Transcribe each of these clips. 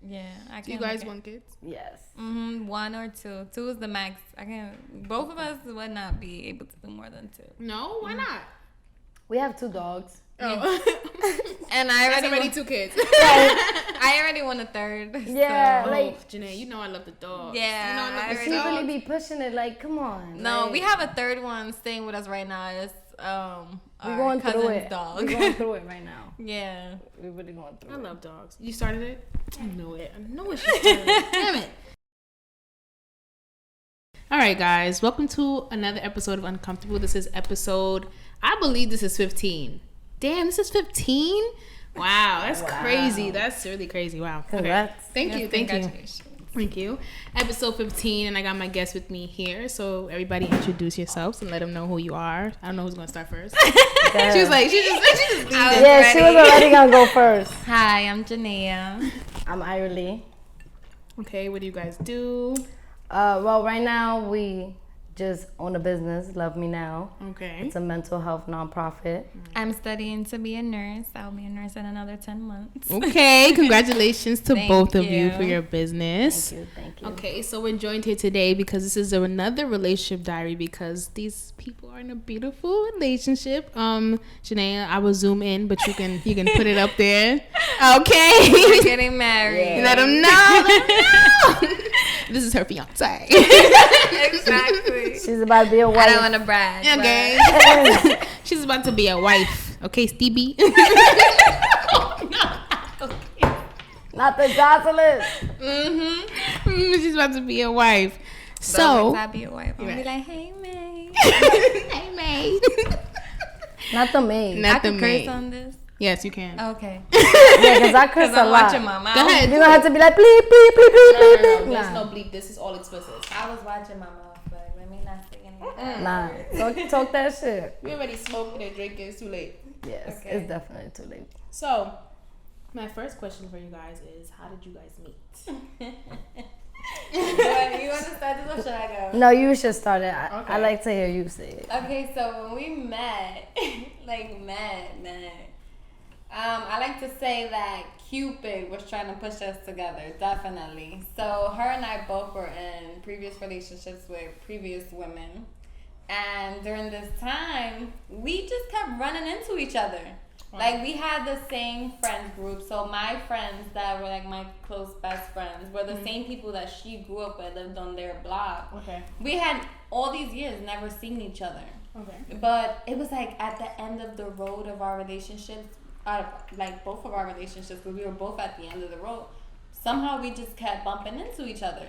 Yeah, I can't. Do you guys want kids? Yes. 1 or 2. 2 is the max. I can't. Both of us would not be able to do more than 2. No, why not? We have 2 dogs. Oh. And I That's already already 2 kids. I already want a 3rd. Yeah, so. like Janae, you know I love the dog. Yeah, you know I love the she dog. really be pushing it. Like, come on. No, like, we have a 3rd one staying with us right now. It's we're our going through cousin's it. dog. We're going through it right now. Yeah. We're really going through I it. love dogs. You started it? I know it. I know it. She started it. Damn it. All right, guys. Welcome to another episode of Uncomfortable. This is episode, I believe this is 15. Damn, this is 15? Wow, that's crazy. That's really crazy. Wow. Congrats. Okay. Thank you. Congratulations. Thank you. Episode 15, and I got my guest with me here. So everybody introduce yourselves and let them know who you are. I don't know who's going to start first. Yeah. She was like, she just Yeah, she was already going to go first. Hi, I'm Jaynayah. I'm Ire. Okay, what do you guys do? Well, right now we just own a business, Love Me Now. Okay. It's a mental health nonprofit. I'm studying to be a nurse. I'll be a nurse in another 10 months. Okay, congratulations to Thank both of you you. for your business. Thank you. Okay, so we're joined here today because this is another relationship diary because these people are in a beautiful relationship. Jaynayah, I will zoom in, but you can put it up there. Okay. We're getting married. Yeah. Let them know. This is her fiance. Exactly. She's about to be a wife. I don't want to brag. Okay. She's about to be a wife. Okay, Stevie. Not the Jocelyn. She's about to be a wife. So So, I'll be a wife. I'll be Right. like, hey, May. hey, mate. Not the maid. Not I the can maid. curse on this. Yes, you can. Okay. Yeah, because I curse Because a I'm lot. watching my mouth. Go ahead. You're going to have to be like, bleep, bleep, bleep, bleep, bleep, bleep. There's Nah. no bleep. This is all explicit. I was watching my mouth, but let me not say anything. Nah. Talk that shit. We already smoking and drinking. It's too late. Yes, Okay. it's definitely too late. So, my first question for you guys is, how did you guys meet? You want to start this or should I go? No, you should start it. I Okay. like to hear you say it. Okay, so when we met, I like to say that Cupid was trying to push us together, definitely. So her and I both were in previous relationships with previous women. And during this time, we just kept running into each other. Wow. Like, we had the same friend group. So my friends that were like my close best friends were the same people that she grew up with, lived on their block. Okay. We had all these years never seen each other. Okay. But it was like at the end of the road of our relationships, like both of our relationships, because we were both at the end of the road. Somehow we just kept bumping into each other.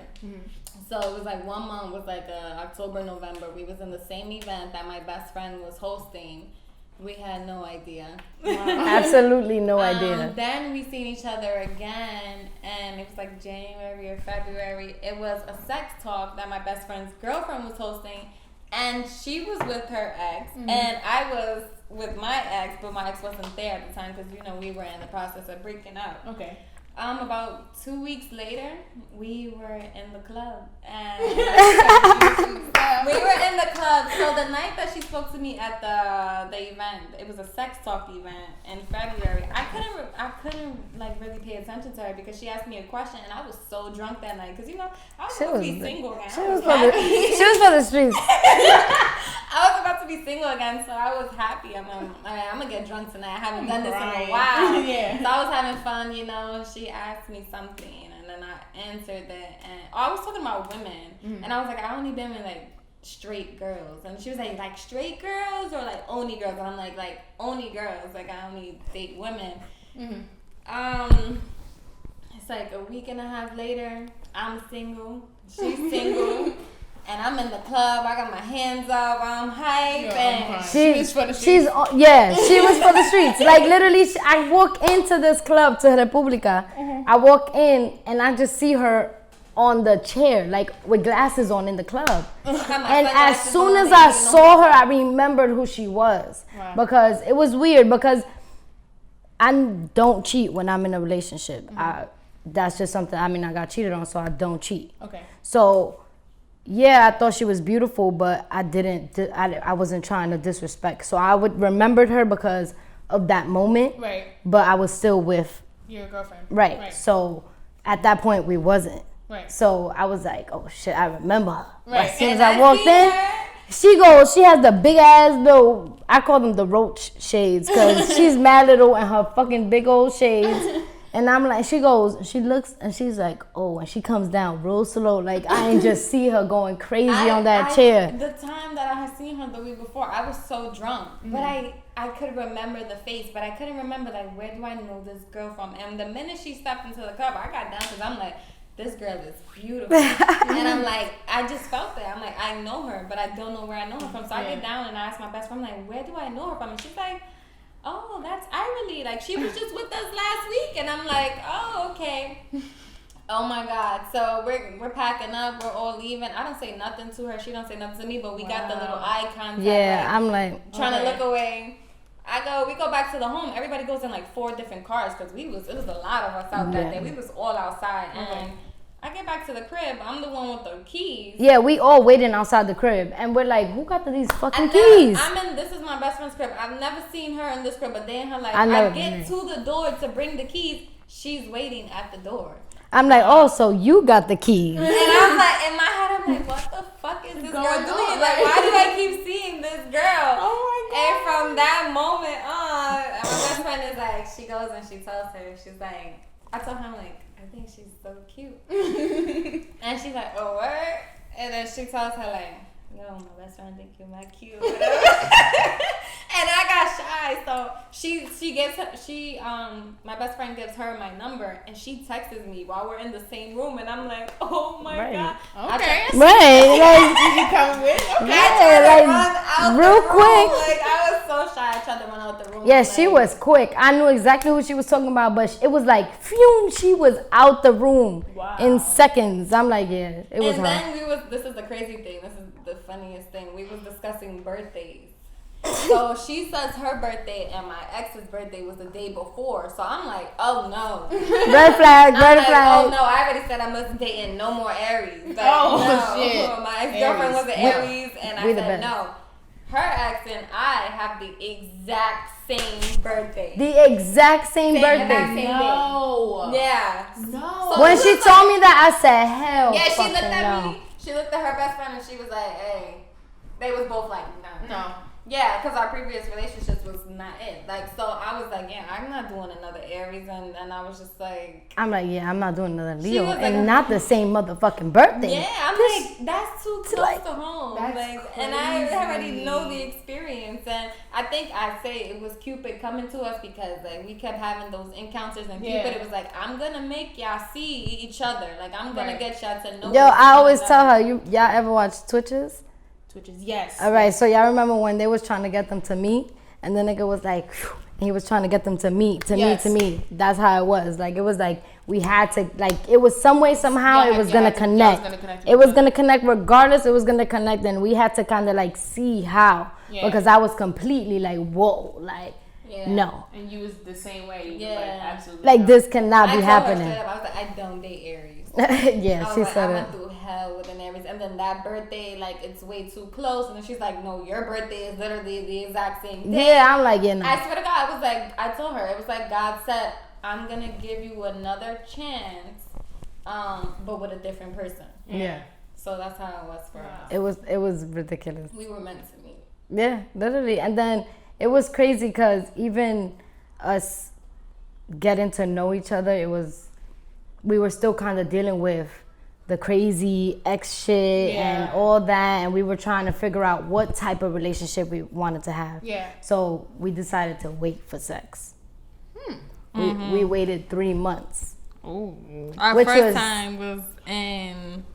So it was like 1 month was like October, November. We was in the same event that my best friend was hosting. We had no idea. Absolutely no idea. Then we seen each other again, and it was like January or February. It was a sex talk that my best friend's girlfriend was hosting, and she was with her ex, and I was with my ex, but my ex wasn't there at the time because we were in the process of breaking up. Okay. About 2 weeks later, we were in the club, and we were in the club. So the night that she spoke to me at the event, it was a sex talk event in February. I couldn't like really pay attention to her because she asked me a question, and I was so drunk that night because I was supposed to be single again. She was for the streets. I was about to be single again, so I was happy. I'm gonna get drunk tonight. I haven't done this in a while. Yeah. So I was having fun, She asked me something, and then I answered it. And I was talking about women, and I was like, I only been with like straight girls, and she was like straight girls or like only girls, and I'm like only girls. Like I only date women. It's like a week and a half later. I'm single. She's single. And I'm in the club. I got my hands up. I'm hype. And She was for the streets. She was for the streets. Like literally, I walk into this club to República. I walk in and I just see her on the chair, like with glasses on in the club. And as soon as I saw her, I remembered who she was. Wow. Because it was weird because I don't cheat when I'm in a relationship. That's just something, I got cheated on, so I don't cheat. Okay. So, yeah, I thought she was beautiful, but I wasn't trying to disrespect. So I would remembered her because of that moment. Right. But I was still with Your girlfriend. right. So at that point we wasn't. Right. So I was like, oh shit, I remember her. Right. As soon as I walked in, she has the big ass little, I call them the roach shades, because she's mad little and her fucking big old shades. And I'm like, she looks and she's like, oh, and she comes down real slow. Like, I ain't just see her going crazy on that chair. The time that I had seen her the week before, I was so drunk. But I could remember the face, but I couldn't remember, like, where do I know this girl from? And the minute she stepped into the club, I got down because I'm like, this girl is beautiful. And I'm like, I just felt that. I'm like, I know her, but I don't know where I know her from. So I get down and I ask my best friend, I'm like, where do I know her from? And she's like, oh, that's Ire. Like, she was just with us last week. And I'm like, oh, okay. Oh my God. So we're packing up, we're all leaving. I don't say nothing to her, she don't say nothing to me, but we got the little eye contact. Yeah, I'm like trying to look away. We go back to the home. Everybody goes in like 4 different cars because it was a lot of us out that day. We was all outside, and I get back to the crib. I'm the one with the keys. Yeah, we all waiting outside the crib, and we're like, who got these fucking keys? This is my best friend's crib. I've never seen her in this crib, but then her like, I get to the door to bring the keys. She's waiting at the door. I'm like, oh, so you got the keys. And I'm like, in my head, I'm like, what the fuck is this girl doing? Like, why do I keep seeing this girl? Oh my God. And from that moment on, my best friend is like, she goes and she tells her, she's like, I told her, I'm like, I think she's so cute. And she's like, oh, what? And then she tells her, like, yo, my best friend think you're my cute. And I got shy, so my best friend gives her my number, and she texts me while we're in the same room, and I'm like, oh my God. Okay. Right. Like, you coming with? Okay. Yeah, like, real quick. Like, I was so shy, I tried to run out the room. Yeah, she was quick. I knew exactly what she was talking about, but it was like, phew, she was out the room in seconds. I'm like, yeah, it was her. And then this is the crazy thing, this is the funniest thing, we was discussing birthdays. So she says her birthday and my ex's birthday was the day before. So I'm like, oh no. Red flag, red flag. Oh no, I already said I wasn't dating no more Aries. Like, shit. My ex-girlfriend was an Aries, and I said no. Her ex and I have the exact same birthday. The exact same birthday. No. Yeah. No. So when she told me that, I said, hell yeah, she looked at no. me. She looked at her best friend and she was like, hey. They was both like, no. Yeah, because our previous relationships was not it. Like, so I was like, yeah, I'm not doing another Aries. And I was just like... I'm like, yeah, I'm not doing another Leo. And not the same motherfucking birthday. Yeah, I'm like, that's too close to home. That's like, and I already know the experience. And I think I say it was Cupid coming to us because, like, we kept having those encounters. And Cupid, it was like, I'm going to make y'all see each other. Like, I'm going to get y'all to know. Yo, I always tell her, y'all ever watch Twitches? Yes. All right, so y'all remember when they was trying to get them to meet, and the nigga was like, phew, and he was trying to get them to meet. That's how it was. Like, it was like we had to, like, it was some way, somehow, it was gonna connect. It was gonna connect regardless. It was gonna connect, and we had to kind of like see how, because I was completely like, whoa, like. Yeah. No. And you was the same way. You like, absolutely. Like, this cannot be happening. I was like, I don't date Aries. Yeah, she said I went through hell with an Aries. And then that birthday, like, it's way too close. And then she's like, no, your birthday is literally the exact same day. Yeah, I'm like, yeah, no. I swear to God, I was like, I told her, it was like God said, I'm going to give you another chance, but with a different person. Yeah. So that's how it was for us. It was ridiculous. We were meant to meet. Yeah, literally. And then it was crazy because even us getting to know each other, we were still kind of dealing with the crazy ex shit and all that, and we were trying to figure out what type of relationship we wanted to have. Yeah. So we decided to wait for sex. We waited 3 months. Oh. Our first time was in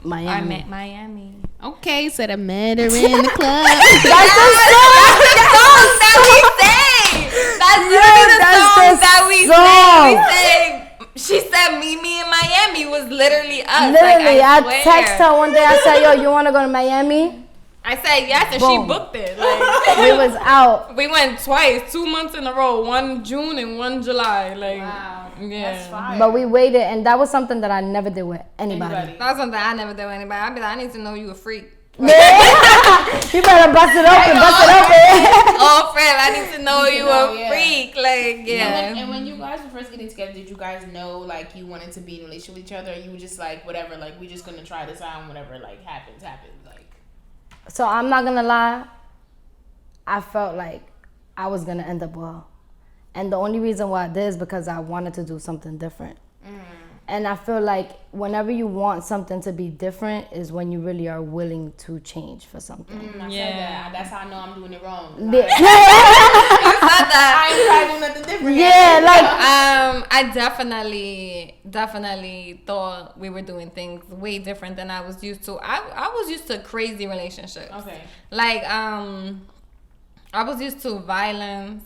Miami. Miami. Okay, so I met her in the club. That's the song that we sang. That's the song that we sang. She said, "Meet me in Miami" was literally us. Literally, I texted her one day. I said, "Yo, you want to go to Miami?" I said yes, and she booked it. Like, we was out. We went twice, 2 months in a row, one June and one July. Like, wow, yeah. That's fire. But we waited, and that was something that I never did with anybody. That was something I never did with anybody. I'd be like, I need to know you a freak. Like, You better bust it open, Oh, friend, I need to know you a freak. Like, yeah. And when you guys were first getting together, did you guys know, like, you wanted to be in a relationship with each other? Or you were just like, whatever, like, we just gonna try this out and whatever, like, happens, like. So I'm not gonna lie, I felt like I was gonna end up well. And the only reason why I did is because I wanted to do something different. And I feel like whenever you want something to be different is when you really are willing to change for something. I said that. That's how I know I'm doing it wrong. Yeah. I ain't trying to do nothing different. Yeah, like I definitely thought we were doing things way different than I was used to. I was used to crazy relationships. Okay. Like I was used to violence.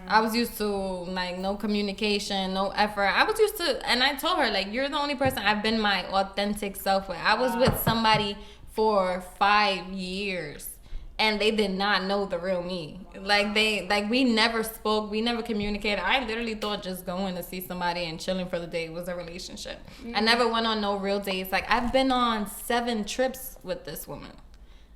I was used to like no communication, no effort. I was used to, and I told her like, you're the only person I've been my authentic self with. I was with somebody for 5 years, and they did not know the real me. Like we never spoke, we never communicated. I literally thought just going to see somebody and chilling for the day was a relationship. I never went on no real dates. Like I've been on 7 trips with this woman.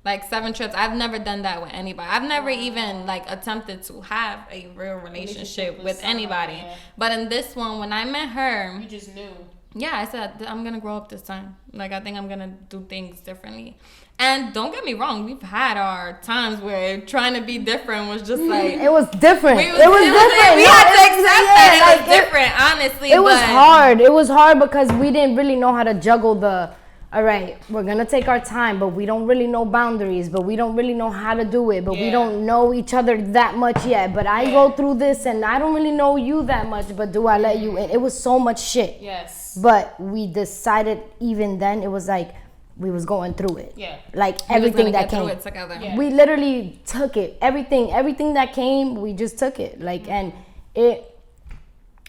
Like 7 trips. I've never done that with anybody. I've never even like attempted to have a real relationship with anybody. Yeah. But in this one, when I met her, you just knew. Yeah, I said I'm gonna grow up this time. Like I think I'm gonna do things differently. And don't get me wrong, we've had our times where trying to be different was just like it was different. It was different. We had to accept that it was different. Honestly, it was hard. It was hard because we didn't really know how to juggle the. All right, we're going to take our time, but we don't really know boundaries, but we don't really know how to do it, but we don't know each other that much yet. But I go through this and I don't really know you that much, but do I let you in? It was so much shit. Yes. But we decided even then, it was like we was going through it. Yeah. Like everything that came. Yeah. We literally took it. Everything that came, we just took it. Like, and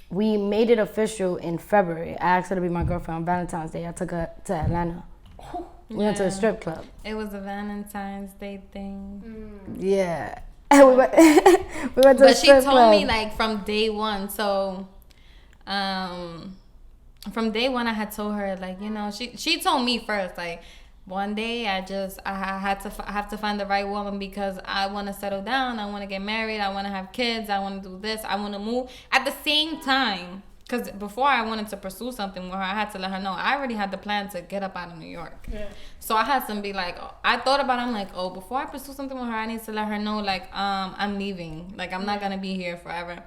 we made it official in February. I asked her to be my girlfriend on Valentine's Day. I took her to Atlanta. We went to a strip club. It was a Valentine's Day thing. Yeah. we went to a strip club. But she told me like from day one. So, from day one, I had told her like, you know, she told me first like, one day I have to find the right woman because I want to settle down. I want to get married. I want to have kids. I want to do this. I want to move. At the same time, because before I wanted to pursue something with her, I had to let her know I already had the plan to get up out of New York. Yeah. So I had to be like, I thought about it. I'm like, before I pursue something with her, I need to let her know like, I'm leaving. Like, I'm not going to be here forever.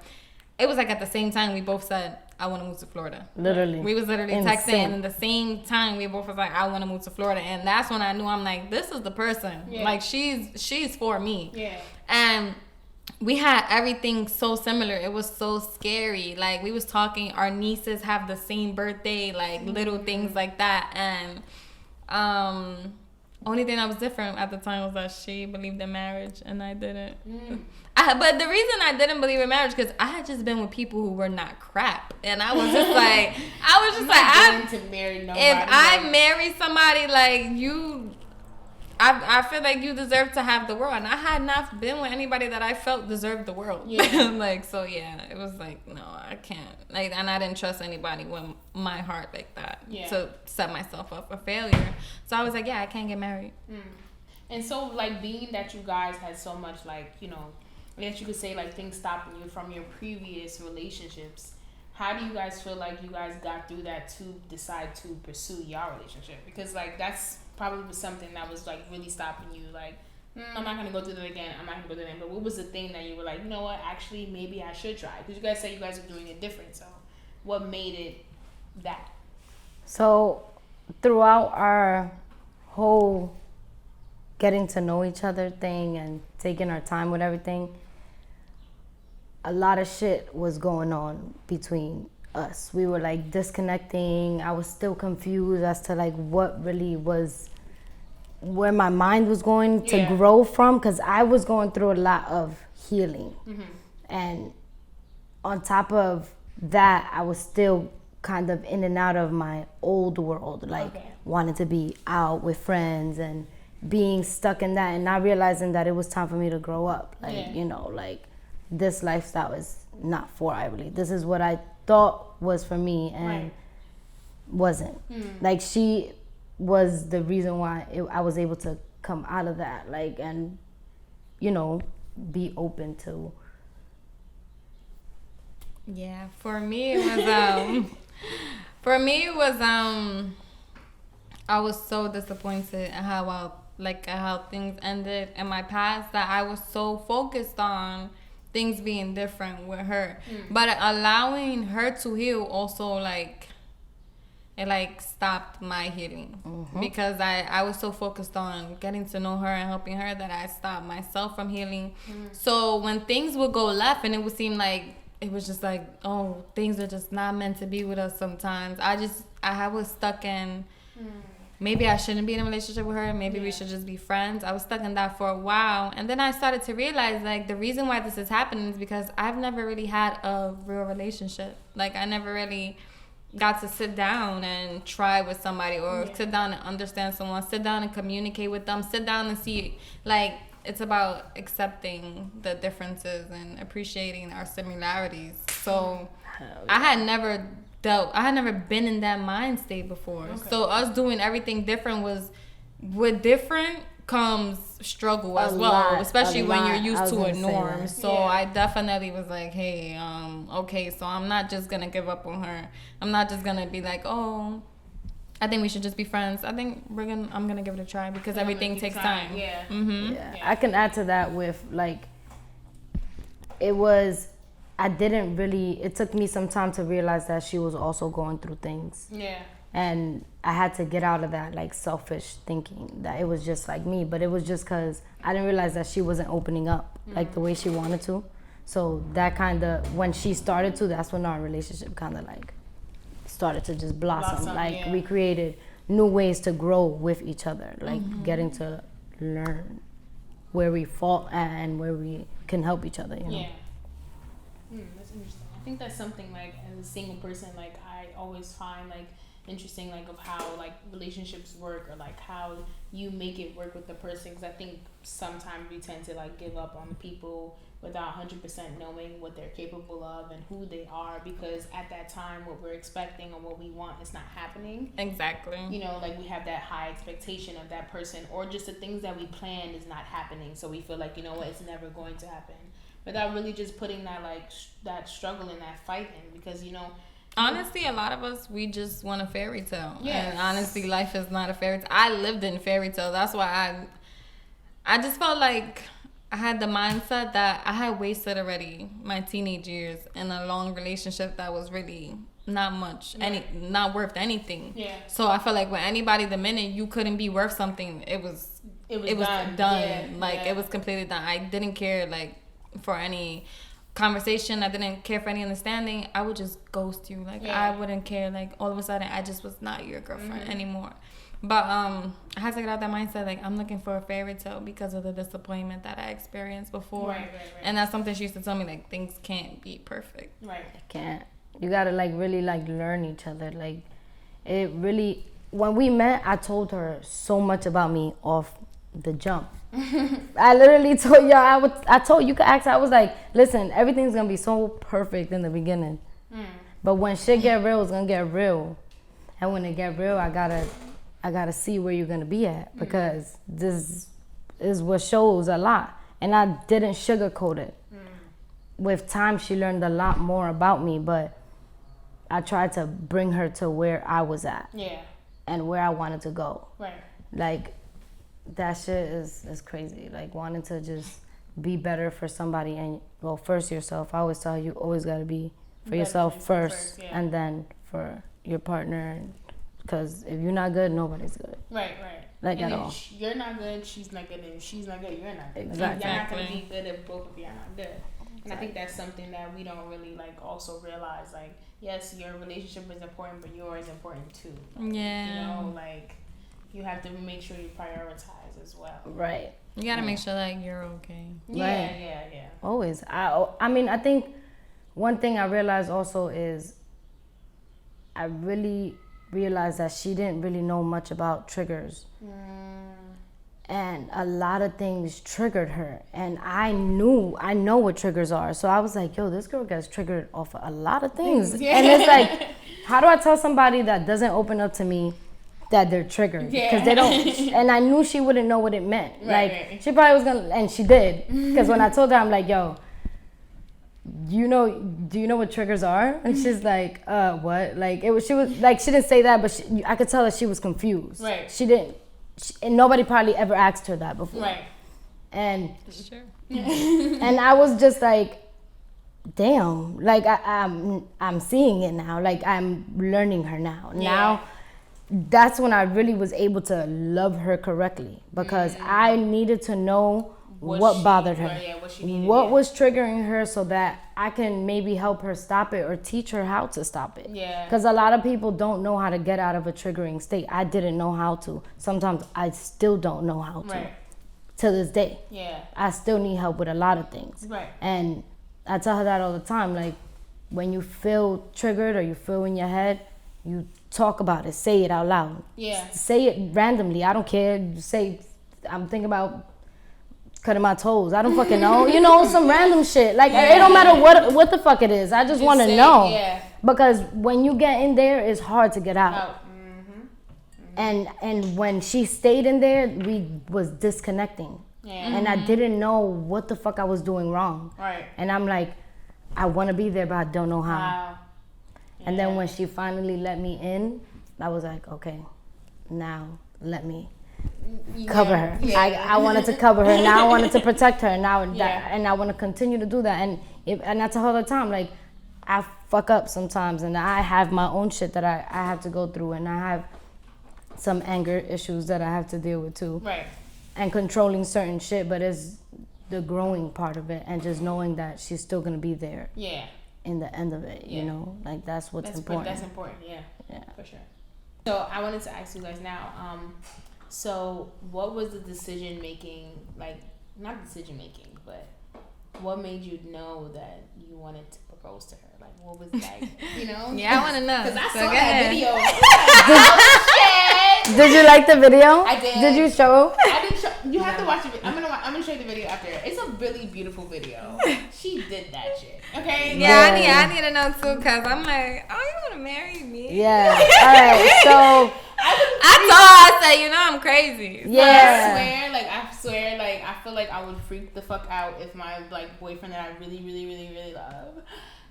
It was like at the same time we both said, I want to move to Florida. Literally. We was literally texting, and at the same time we both was like, I want to move to Florida. And that's when I knew, I'm like, this is the person. Yeah. Like, she's for me. Yeah. And we had everything so similar. It was so scary. Like, we was talking, our nieces have the same birthday, like little things like that. And only thing that was different at the time was that she believed in marriage and I didn't. But the reason I didn't believe in marriage because I had just been with people who were not crap, and I was just like, if I marry somebody like you, I feel like you deserve to have the world, and I had not been with anybody that I felt deserved the world. Yeah. Like, so yeah, it was like, no, I can't. Like, and I didn't trust anybody with my heart like that to set myself up for failure. So I was like, yeah, I can't get married. And so, like, being that you guys had so much, like, you know, I guess you could say, like, things stopping you from your previous relationships, how do you guys feel like you guys got through that to decide to pursue your relationship? Because, like, that's probably something that was, like, really stopping you. Like, I'm not going to go through that again. I'm not going to go through that again. But what was the thing that you were like, you know what, actually, maybe I should try? Because you guys say you guys are doing it different. So what made it that? So throughout our whole getting to know each other thing and taking our time with everything, a lot of shit was going on between us. We were like disconnecting. I was still confused as to like what really was, where my mind was going to grow from, because I was going through a lot of healing. And on top of that, I was still kind of in and out of my old world, like wanting to be out with friends and being stuck in that and not realizing that it was time for me to grow up. Like, you know, like this lifestyle is not for I believe. This is what I thought was for me and wasn't. Like, she was the reason why I was able to come out of that, like, and you know, be open to. Yeah, for me it was I was so disappointed at how things ended in my past, that I was so focused on things being different with her. But allowing her to heal also, like, it like stopped my healing. Because I was so focused on getting to know her and helping her that I stopped myself from healing. So when things would go left and it would seem like it was just like, oh, things are just not meant to be with us sometimes, I was stuck in, maybe I shouldn't be in a relationship with her, maybe we should just be friends. I was stuck in that for a while, and then I started to realize, like, the reason why this is happening is because I've never really had a real relationship. Like, I never really got to sit down and try with somebody, or sit down and understand someone, sit down and communicate with them, sit down and see, like, it's about accepting the differences and appreciating our similarities. So I had never been in that mind state before. So us doing everything different with different comes struggle as well, especially when you're used to a norm. So I definitely was like, hey, okay, so I'm not just gonna give up on her. I'm not just gonna be like, oh, I think we should just be friends. I think I'm gonna give it a try, because everything takes time. I can add to that with, like, it took me some time to realize that she was also going through things. And I had to get out of that, like, selfish thinking that it was just like me, but it was just because I didn't realize that she wasn't opening up like the way she wanted to. So that kind of, when she started to, that's when our relationship kind of like started to just blossom. We created new ways to grow with each other, like getting to learn where we fall and where we can help each other, you know. That's interesting. I think that's something, like, as a single person, like, I always find, like, interesting, like, of how, like, relationships work, or like how you make it work with the person, because I think sometimes we tend to, like, give up on people without 100% knowing what they're capable of and who they are, because at that time what we're expecting or what we want is not happening. Exactly. You know, like, we have that high expectation of that person, or just the things that we planned is not happening, so we feel like, you know what, it's never going to happen, without really just putting that, like, that struggle and that fight in, because, you know, honestly, a lot of us, we just want a fairy tale. And honestly, life is not a fairy tale. I lived in fairy tale. That's why I just felt like I had the mindset that I had wasted already my teenage years in a long relationship that was really not much, not worth anything. So I felt like with anybody, the minute you couldn't be worth something, it was done. It was completely done. I didn't care, like, for any conversation. I didn't care for any understanding. I would just ghost you. Like, I wouldn't care. Like, all of a sudden, I just was not your girlfriend anymore. But I had to get out that mindset. Like, I'm looking for a fairy tale because of the disappointment that I experienced before. Right. And that's something she used to tell me. Like, things can't be perfect. Right. It can't. You gotta, like, really, like, learn each other. Like, it really. When we met, I told her so much about me off the jump. I literally told y'all, I told you, could ask her, I was like, listen, everything's gonna be so perfect in the beginning, but when shit get real, it's gonna get real, and when it get real, I gotta see where you're gonna be at, because this is what shows a lot, and I didn't sugarcoat it. With time, she learned a lot more about me, but I tried to bring her to where I was at, and where I wanted to go. Like, that shit is crazy. Like, wanting to just be better for somebody, and, well, first yourself. I always tell you, always got to be for yourself first, and then for your partner, because if you're not good, nobody's good. Right. Like, at all. You're not good, she's not good, and if she's not good, you're not good. Exactly. You're not going to be good if both of you are not good. And I think that's something that we don't really, like, also realize. Like, yes, your relationship is important, but yours is important too. Like, you know, like, you have to make sure you prioritize as well. Right. You gotta make sure that you're okay. Yeah. Always. I mean, I think one thing I realized also is I really realized that she didn't really know much about triggers. And a lot of things triggered her. And I know what triggers are. So I was like, yo, this girl gets triggered off of a lot of things. And it's like, how do I tell somebody that doesn't open up to me that they're triggered because they don't. And I knew she wouldn't know what it meant. Right. She probably was gonna, and she did, because when I told her, I'm like, yo, do you know what triggers are? And she's like, what? Like she was like, she didn't say that, but I could tell that she was confused. Right. She didn't, and nobody probably ever asked her that before. Right. And Sure. and I was just like, damn, like I'm seeing it now. Like I'm learning her now. Yeah. Now that's when I really was able to love her correctly, because I needed to know what bothered her, what she needed, what was triggering her, so that I can maybe help her stop it or teach her how to stop it. Yeah. Because a lot of people don't know how to get out of a triggering state. I didn't know how to. Sometimes I still don't know how to. Right. To this day. Yeah. I still need help with a lot of things. Right. And I tell her that all the time. Like, when you feel triggered or you feel in your head, you talk about it. Say it out loud. Yeah. Say it randomly. I don't care. Say, I'm thinking about cutting my toes. I don't fucking know. You know, some random shit. Like, it don't matter what the fuck it is. I just want to know. Yeah. Because when you get in there, it's hard to get out. Oh. And when she stayed in there, we was disconnecting. Yeah. And I didn't know what the fuck I was doing wrong. Right. And I'm like, I want to be there, but I don't know how. Wow. And then when she finally let me in, I was like, okay, now let me cover her. Yeah. I wanted to cover her. Now I wanted to protect her. Now Yeah. and I want to continue to do that. And I tell her all the time, like, I fuck up sometimes, and I have my own shit that I have to go through, and I have some anger issues that I have to deal with too. Right. And controlling certain shit, but it's the growing part of it, and just knowing that she's still gonna be there. Yeah. In the end of it, you know, like that's what's important. That's important. Yeah. Yeah. For sure. So I wanted to ask you guys now. So what was the decision making? Like, not decision making, but what made you know that you wanted to propose to her? Like, what was like, you know? Yeah, I want to know. Because I So saw go that ahead. video. Oh, shit. Did you like the video? I did. Did you show? I didn't show. You have to watch it. I'm gonna show you the video after. It's a really beautiful video. She did that shit. Okay. Yeah, I need to know too, cause I'm like, oh, you want to marry me? Yeah. All right. So I told her, I said, you know, I'm crazy. yeah. I swear, I feel like I would freak the fuck out if my like boyfriend that I really, really, really, really love,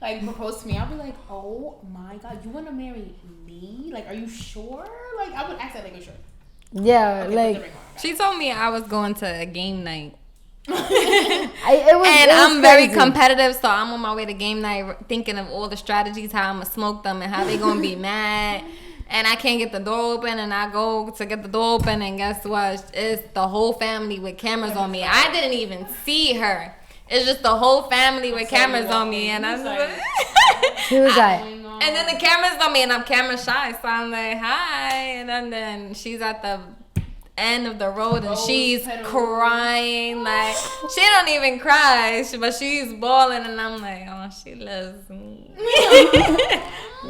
like proposed to me. I'll be like, oh my god, you want to marry me? Like, are you sure? Like, I would ask that, like, are you sure? Yeah. Okay, Like put the ring on. She told me I was going to a game night. it was I'm very crazy. competitive, so I'm on my way to game night thinking of all the strategies, how I'm going to smoke them and how they going to be mad. And I can't get the door open, and I go to get the door open, and guess what? It's the whole family with cameras on me. I didn't even see her. It's just the whole family with cameras on me, and I was like... She was like, And then the camera's on me, and I'm camera shy, so I'm like, hi. And then she's at the end of the road, and she's crying. Like, she don't even cry, but she's bawling, and I'm like, oh, she loves me.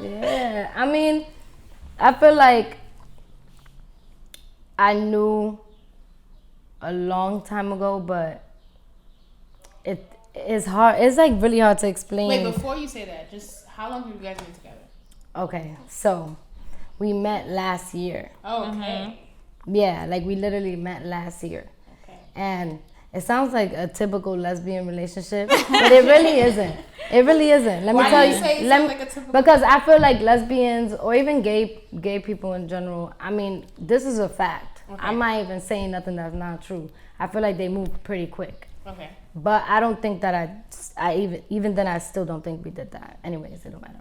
yeah. I mean, I feel like I knew a long time ago, but it's hard. It's like really hard to explain. Wait, before you say that, just how long have you guys been together? Okay, so we met last year. Oh, okay. Yeah, like we literally met last year. Okay. And it sounds like a typical lesbian relationship, but it really isn't. It really isn't. Let me Why tell do you. you say it let sounds me- like a typical- Because I feel like lesbians or even gay people in general, I mean, this is a fact. Okay. I'm not even saying nothing that's not true. I feel like they move pretty quick. Okay. But I don't think that I even then I still don't think we did that. Anyways, it don't matter.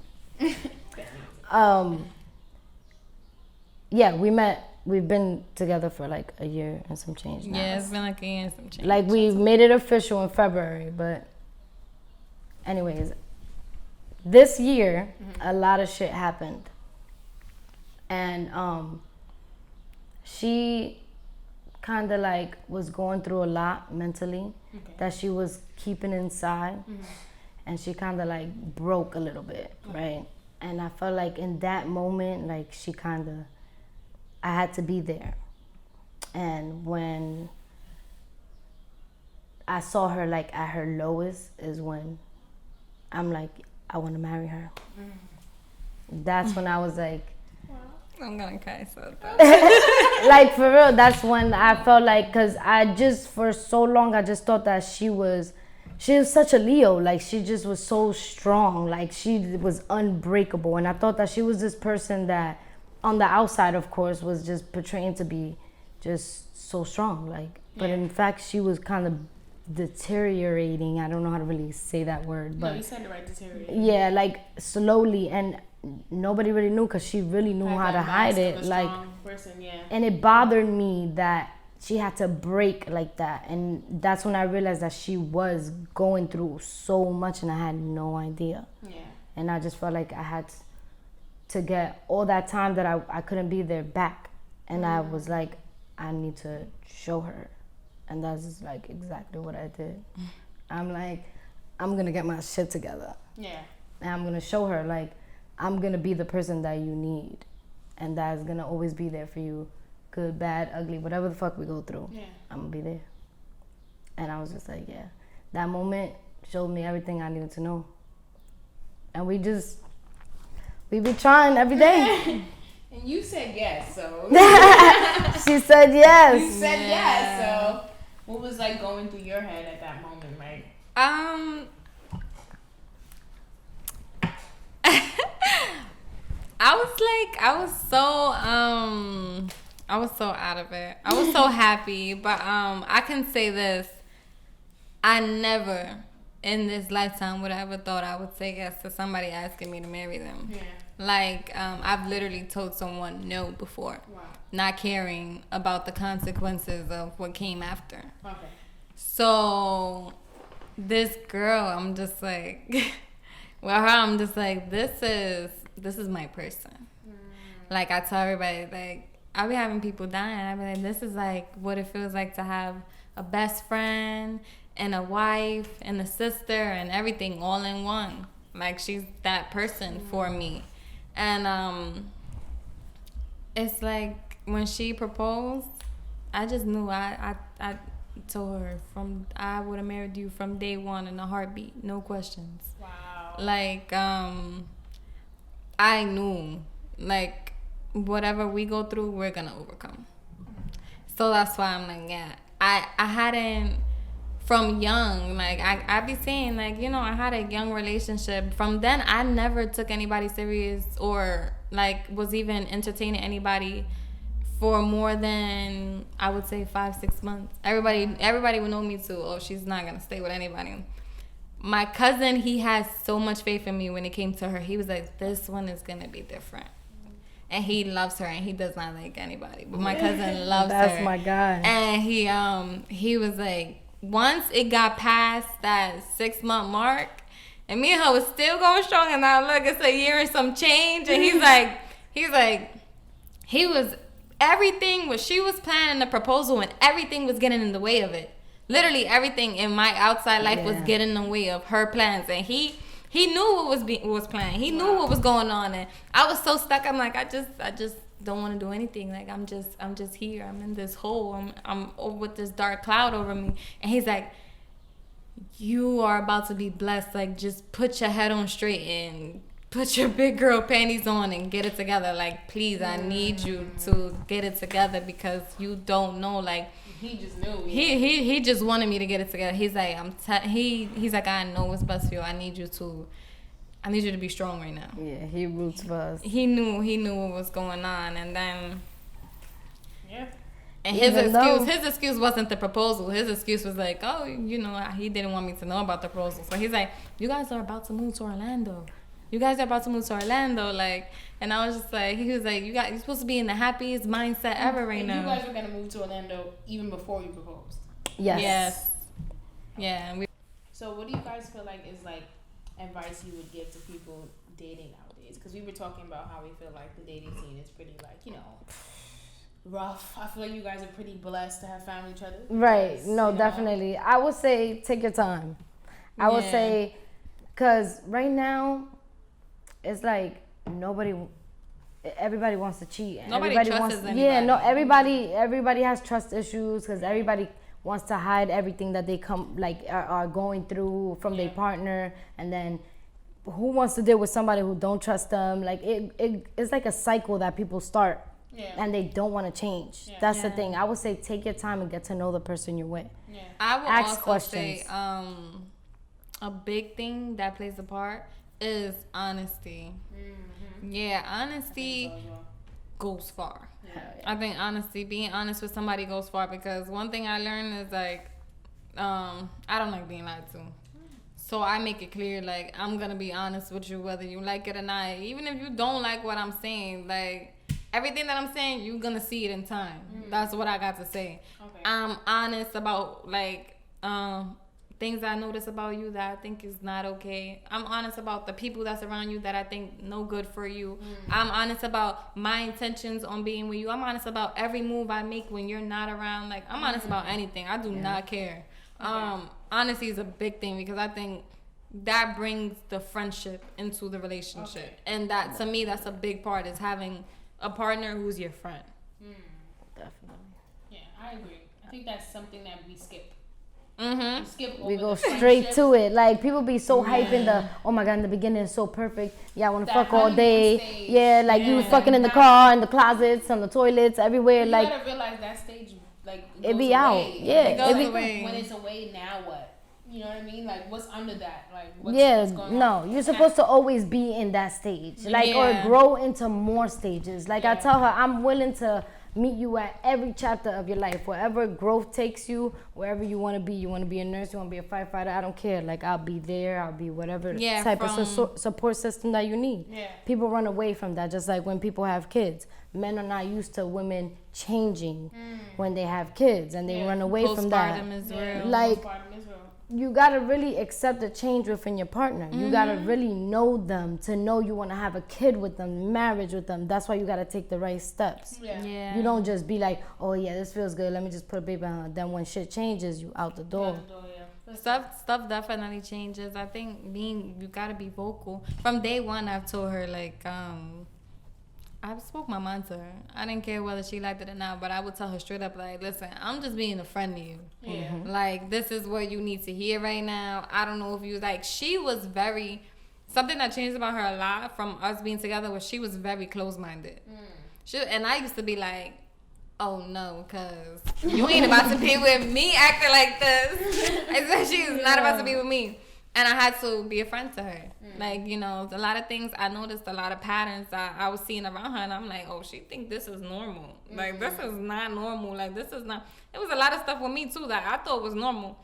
Yeah, we've been together for like a year and some change now. Yeah, it's been like a year and some change. Like we made it official in February, but anyways, this year a lot of shit happened. And she kind of like was going through a lot mentally that she was keeping inside, and she kind of like broke a little bit, right? And I felt like in that moment, like she kind of, I had to be there. And when I saw her like at her lowest is when I'm like, I want to marry her. That's when I was like, I'm gonna cry so Like, for real, that's when I felt like, because I just, for so long, I just thought that she was such a Leo. Like, she just was so strong. Like, she was unbreakable. And I thought that she was this person that, on the outside, of course, was just portraying to be just so strong. Like, but in fact, she was kind of deteriorating. I don't know how to really say that word. But no, you said the right, deteriorating. Yeah, like, slowly. And nobody really knew, because she really knew how to hide it. Like, person, yeah. and it bothered me that she had to break like that. And that's when I realized that she was going through so much and I had no idea. Yeah. And I just felt like I had to get all that time that I couldn't be there back. And I was like, I need to show her. And that's like exactly what I did. I'm like, I'm going to get my shit together. Yeah. And I'm going to show her, like, I'm going to be the person that you need. And that's going to always be there for you. Good, bad, ugly, whatever the fuck we go through. Yeah. I'm going to be there. And I was just like, yeah. That moment showed me everything I needed to know. And we be trying every day. And you said yes, so. She said yes. You said yes, so. What was like going through your head at that moment, right? I was so out of it. I was so happy, but I can say this: I never in this lifetime would I ever thought I would say yes to somebody asking me to marry them. Yeah. Like, I've literally told someone no before, Wow. not caring about the consequences of what came after. Okay. So this girl, I'm just like, well, her, I'm just like, this is my person. Like, I tell everybody, like, I be having people dying. I be like, this is like what it feels like to have a best friend and a wife and a sister and everything all in one. Like, she's that person for me. And it's like when she proposed, I just knew I told her I would have married you from day one in a heartbeat, no questions. Wow. Like, I knew, like, whatever we go through, we're gonna overcome. So that's why I'm like, yeah, I hadn't, from young, like, I be saying, like, you know, I had a young relationship. From then, I never took anybody serious or, like, was even entertaining anybody for more than, I would say, 5-6 months. Everybody would know me too. Oh, she's not gonna stay with anybody. My cousin, he has so much faith in me when it came to her. He was like, this one is gonna be different. And he loves her, and he does not like anybody. But my cousin loves her. That's my guy. And he was like, once it got past that 6-month mark, and me and her was still going strong, and now look, it's a year and some change, and he was everything what she was planning the proposal, and everything was getting in the way of it. Literally everything in my outside life was getting in the way of her plans, and he knew what was planned. He knew what was going on, and I was so stuck. I'm like, I just don't want to do anything. Like, I'm just here. I'm in this hole. I'm with this dark cloud over me. And he's like, you are about to be blessed. Like, just put your head on straight and put your big girl panties on and get it together. Like, please, I need you to get it together, because you don't know. Like, he just knew. He just wanted me to get it together. He's like, he's like, I know what's best for you. I need you to be strong right now. Yeah, he roots for us. He knew what was going on, and then and his excuse wasn't the proposal. His excuse was like, oh, you know, he didn't want me to know about the proposal. So he's like, you guys are about to move to Orlando. Like, and I was just like, he was like, you're supposed to be in the happiest mindset ever right now. You guys were gonna move to Orlando even before you proposed. Yes. Yeah. So what do you guys feel like is like advice you would give to people dating nowadays? Because we were talking about how we feel like the dating scene is pretty, like, you know, rough. I feel like you guys are pretty blessed to have found each other. Right. No, definitely. I would say take your time. I would say, because right now, it's like everybody wants to cheat. Nobody trusts anybody. Yeah, no, everybody has trust issues, because everybody wants to hide everything that they are going through from their partner, and then who wants to deal with somebody who don't trust them? Like it's like a cycle that people start, and they don't want to change. That's the thing. I would say take your time and get to know the person you're with. I would Ask also questions. say a big thing that plays a part is honesty. Yeah, honesty goes far. I think being honest with somebody goes far, because one thing I learned is like, I don't like being lied to. So I make it clear, like, I'm going to be honest with you whether you like it or not. Even if you don't like what I'm saying, like, everything that I'm saying, you're going to see it in time. That's what I got to say. Okay. I'm honest about, like, things I notice about you that I think is not okay. I'm honest about the people that's around you that I think no good for you. I'm honest about my intentions on being with you. I'm honest about every move I make when you're not around. Like, I'm honest about anything. I do not care. Honesty is a big thing, because I think that brings the friendship into the relationship. And that, to me, that's a big part, is having a partner who's your friend. Definitely. Yeah, I agree. I think that's something that we skip. We go straight to it. Like, people be so hype in the, oh my God, in the beginning it's so perfect. Yeah, I want to fuck all day. Stage. Yeah, like you fucking in the car, in the closets, on the toilets, everywhere. You like, gotta realize that stage, like, it be out. Yeah, it goes away. When it's away, now what? You know what I mean? Like, what's under that? Like, what's going on? You're supposed to always be in that stage, like, or grow into more stages. Like, I tell her, I'm willing to meet you at every chapter of your life, wherever growth takes you, wherever you want to be. You want to be a nurse, you want to be a firefighter, I don't care. Like, I'll be there. I'll be whatever type of support system that you need. People run away from that, just like when people have kids. Men are not used to women changing when they have kids, and they run away from that. Postpartum is real. Like, you gotta really accept the change within your partner. You gotta really know them to know you want to have a kid with them, marriage with them. That's why you gotta take the right steps. You don't just be like, oh yeah, this feels good, let me just put a baby on her. Then when shit changes, you out the door. Stuff definitely changes. I think you gotta be vocal. From day one, I've told her, like, I spoke my mind to her. I didn't care whether she liked it or not, but I would tell her straight up, like, listen, I'm just being a friend to you. Like, this is what you need to hear right now. I don't know if you, like, she was very, something that changed about her a lot from us being together was she was very close-minded. And I used to be like, oh no, because you ain't about to be with me acting like this. I said, she is not about to be with me. And I had to be a friend to her. Like, you know, a lot of things, I noticed a lot of patterns I was seeing around her, and I'm like, oh, she think this is normal. Like, this is not normal. Like, this is not. It was a lot of stuff with me, too, that I thought was normal.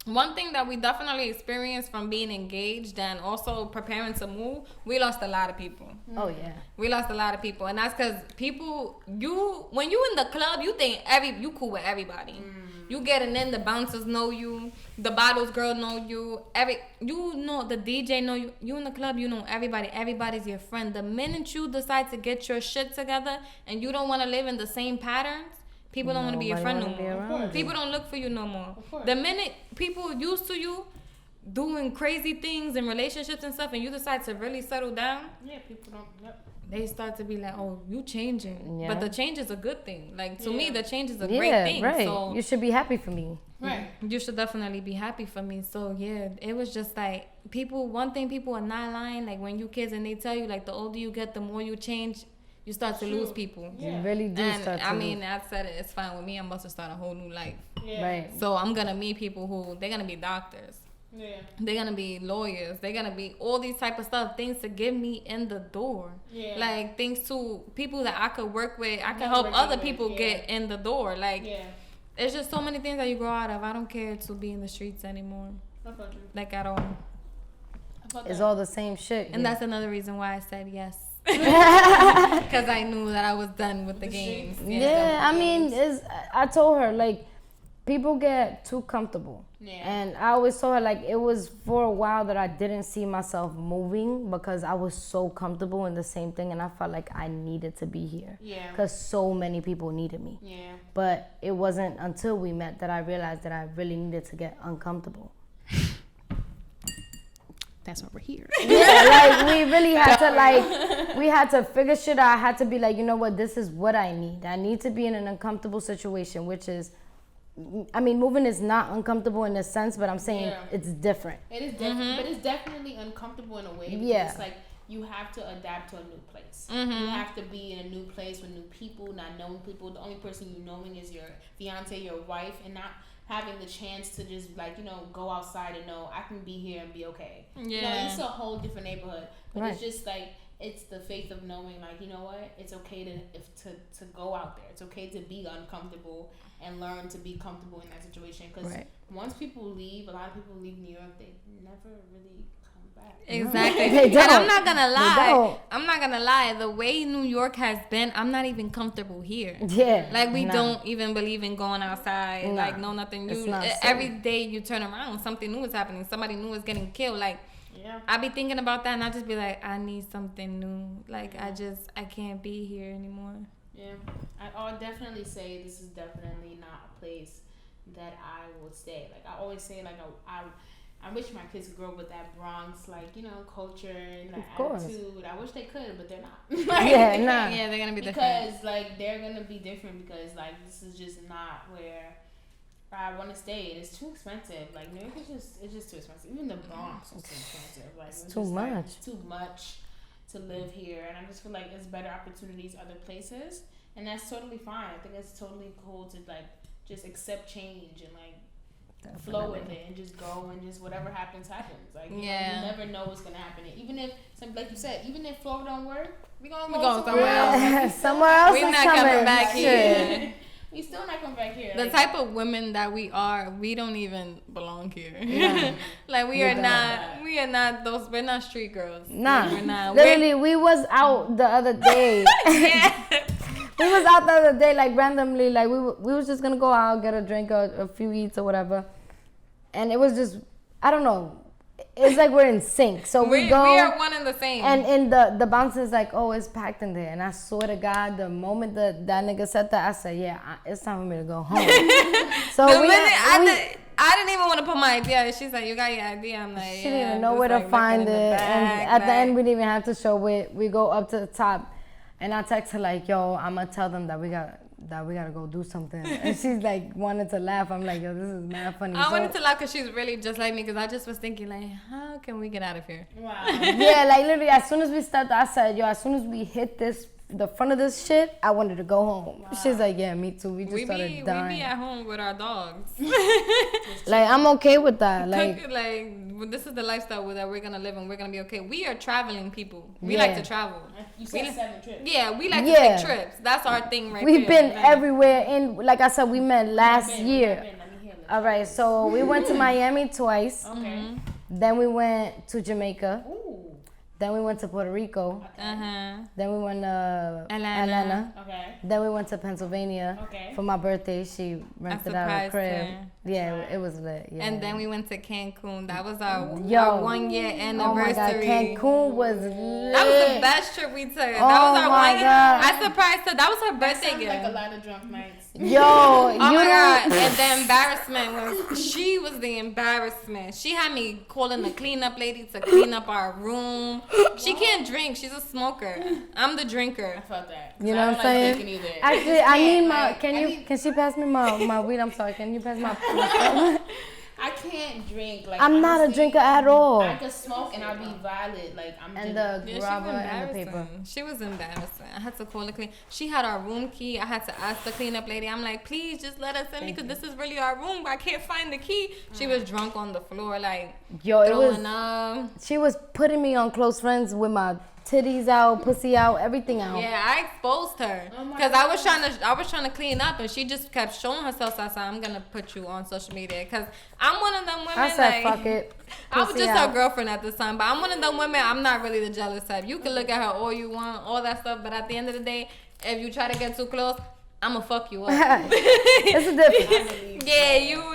One thing that we definitely experienced from being engaged and also preparing to move, we lost a lot of people. Oh, yeah. We lost a lot of people. And that's because people, when you in the club, you think you cool with everybody. You getting in, the bouncers know you, the bottles girl know you, the DJ know you. You in the club, you know everybody. Everybody's your friend. The minute you decide to get your shit together and you don't want to live in the same patterns, people don't want to be your friend no more. People don't look for you no more. The minute people used to you doing crazy things in relationships and stuff, and you decide to really settle down, people don't. They start to be like, oh, you changing. But the change is a good thing. Like, to me, the change is a great thing. Right. So you should be happy for me. Right. You should definitely be happy for me. So, yeah, it was just like, one thing people are not lying, like, when you kids and they tell you, like, the older you get, the more you change, you start to lose people. You really do start to lose. I said it, it's fine with me. I'm about to start a whole new life. Right. So I'm going to meet people who, they're going to be doctors. They're going to be lawyers. They're going to be all these type of stuff, things to get me in the door. Like, things to people that I could work with. I can help other people get in the door. Like, it's just so many things that you grow out of. I don't care to be in the streets anymore. Like, at all. It's all the same shit. And that's another reason why I said yes. Because I knew that I was done with the games. I mean, I told her, like, people get too comfortable. And I always told her, like, it was for a while that I didn't see myself moving because I was so comfortable in the same thing, and I felt like I needed to be here. Because so many people needed me. But it wasn't until we met that I realized that I really needed to get uncomfortable. That's why we're here. Like, we really had to, we had to figure shit out. I had to be like, you know what, this is what I need. I need to be in an uncomfortable situation, which is I mean, moving is not uncomfortable in a sense, but I'm saying it's different. It is different, but it's definitely uncomfortable in a way. Because it's like you have to adapt to a new place. You have to be in a new place with new people, not knowing people. The only person you knowing is your fiance, your wife, and not having the chance to just like, you know, go outside and know I can be here and be okay. Yeah. You know, it's a whole different neighborhood. But it's just like, it's the faith of knowing, like, you know what, it's okay to go out there. It's okay to be uncomfortable and learn to be comfortable in that situation. Because once people leave, a lot of people leave New York, they never really come back. Exactly. And I'm not gonna lie. The way New York has been, I'm not even comfortable here. Yeah. Like we don't even believe in going outside. Nah. Like no nothing new. Every day you turn around, something new is happening. Somebody new is getting killed. Like I be thinking about that, and I just be like, I need something new. Like I can't be here anymore. Yeah, I'll definitely say this is definitely not a place that I would stay. Like I always say, like I wish my kids could grow up with that Bronx, like, you know, culture and that attitude. I wish they could, but they're not. Like, yeah, they're gonna be different. Because like they're gonna be different because like this is just not where I want to stay. It's too expensive. Like New York is just too expensive. Even the Bronx is too expensive. Like it's too much. Like, it's too much to live here, and I just feel like there's better opportunities other places, and that's totally fine. I think it's totally cool to like just accept change and like flow with it and just go and just whatever happens. Like you never know what's gonna happen. And even if like you said, even if Florida don't work, we gonna go somewhere else. Somewhere else. We're not coming back here. We still not coming back here. The like, type of women that we are, we don't even belong here. Yeah. Like we are not those. We're not street girls. Nah, we're not. Literally, we was out the other day. We was out the other day, like randomly, like we was just gonna go out, get a drink, a few eats or whatever, and it was just, I don't know. It's like we're in sync. So we go. We are one and the same. And in the bouncer's like, oh, it's packed in there. And I swear to God, the moment that nigga said that, I said, yeah, it's time for me to go home. So I didn't even want to put my idea. She's like, you got your idea. I'm like, she didn't even know where to find it. And at the end, we didn't even have to show it. We go up to the top, and I text her like, yo, I'm gonna tell them that we gotta go do something. And she's like wanted to laugh. I'm like, yo, this is mad funny. I wanted to laugh because she's really just like me, because I just was thinking like, how can we get out of here? Wow. Yeah, like literally as soon as we stepped, I said, yo, as soon as we hit the front of this shit, I wanted to go home. Wow. She's like, yeah, me too. We started dying. We be at home with our dogs. Like, I'm okay with that. Like this is the lifestyle that we're gonna live and we're gonna be okay. We are traveling people. We like to travel. You said 7 trips. Yeah, we like to take trips. That's our thing right We've been everywhere. Like I said, we met last year. All right, so we went to Miami twice. Okay. Mm-hmm. Then we went to Jamaica. Ooh. Then we went to Puerto Rico. Okay. Then we went to Atlanta. Okay. Then we went to Pennsylvania for my birthday. She rented out a crib. Yeah, it was lit. Yeah. And then we went to Cancun. That was our 1 year anniversary. Oh my God, Cancun was lit. That was the best trip we took. That was our 1 year. I surprised her. That was her birthday gift. Like a lot of drunk nights. Yo, oh my God. And the embarrassment she was the embarrassment. She had me calling the cleanup lady to clean up our room. She can't drink. She's a smoker. I'm the drinker. I felt that. You know what I'm saying? Actually, I need my. Can she pass me my weed? I'm sorry. Can you pass my? I can't drink. Like I'm not a drinker at all. I can smoke and I'll be violent. Like I'm. And the grabber and the paper. She was embarrassing. I had to call the clean. She had our room key. I had to ask the cleanup lady. I'm like, please just let us in because this is really our room. But I can't find the key. She was drunk on the floor, like throwing up. She was putting me on close friends with my titties out, pussy out, everything out. Yeah, I exposed her because I was trying to clean up, and she just kept showing herself. So I said, I'm gonna put you on social media because I'm one of them women. I said, fuck it. I was just her girlfriend at the time, but I'm one of them women. I'm not really the jealous type. You can look at her all you want, all that stuff, but at the end of the day, if you try to get too close, I'ma fuck you up. It's a difference. Yeah, you know.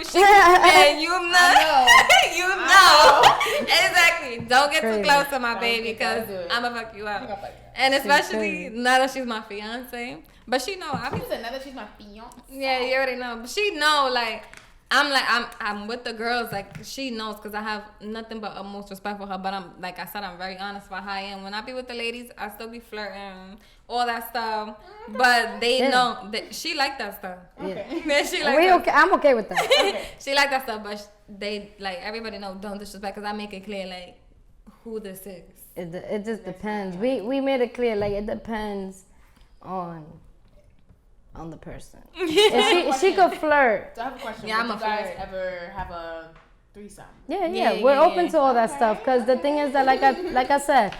You know. Exactly. Don't get too close to my baby because I'ma fuck you up. And especially now that she's my fiance. But she know. Now that she's my fiance. Yeah, you already know. But she know, like, I'm with the girls, like she knows, because I have nothing but utmost respect for her. But I'm, like I said, I'm very honest about how I am. When I be with the ladies, I still be flirting all that stuff. But they know that she like that stuff. Okay. Yeah, she like We that. okay. I'm okay with that. Okay. She like that stuff, but they like everybody know don't disrespect because I make it clear like who this is. It just depends. We made it clear, like it depends on the person. If she could flirt. So I have a question. Yeah, Would I'm you a guys flirt. ever have a threesome? Yeah. We're open to all that stuff. Cause the thing is that, like I said,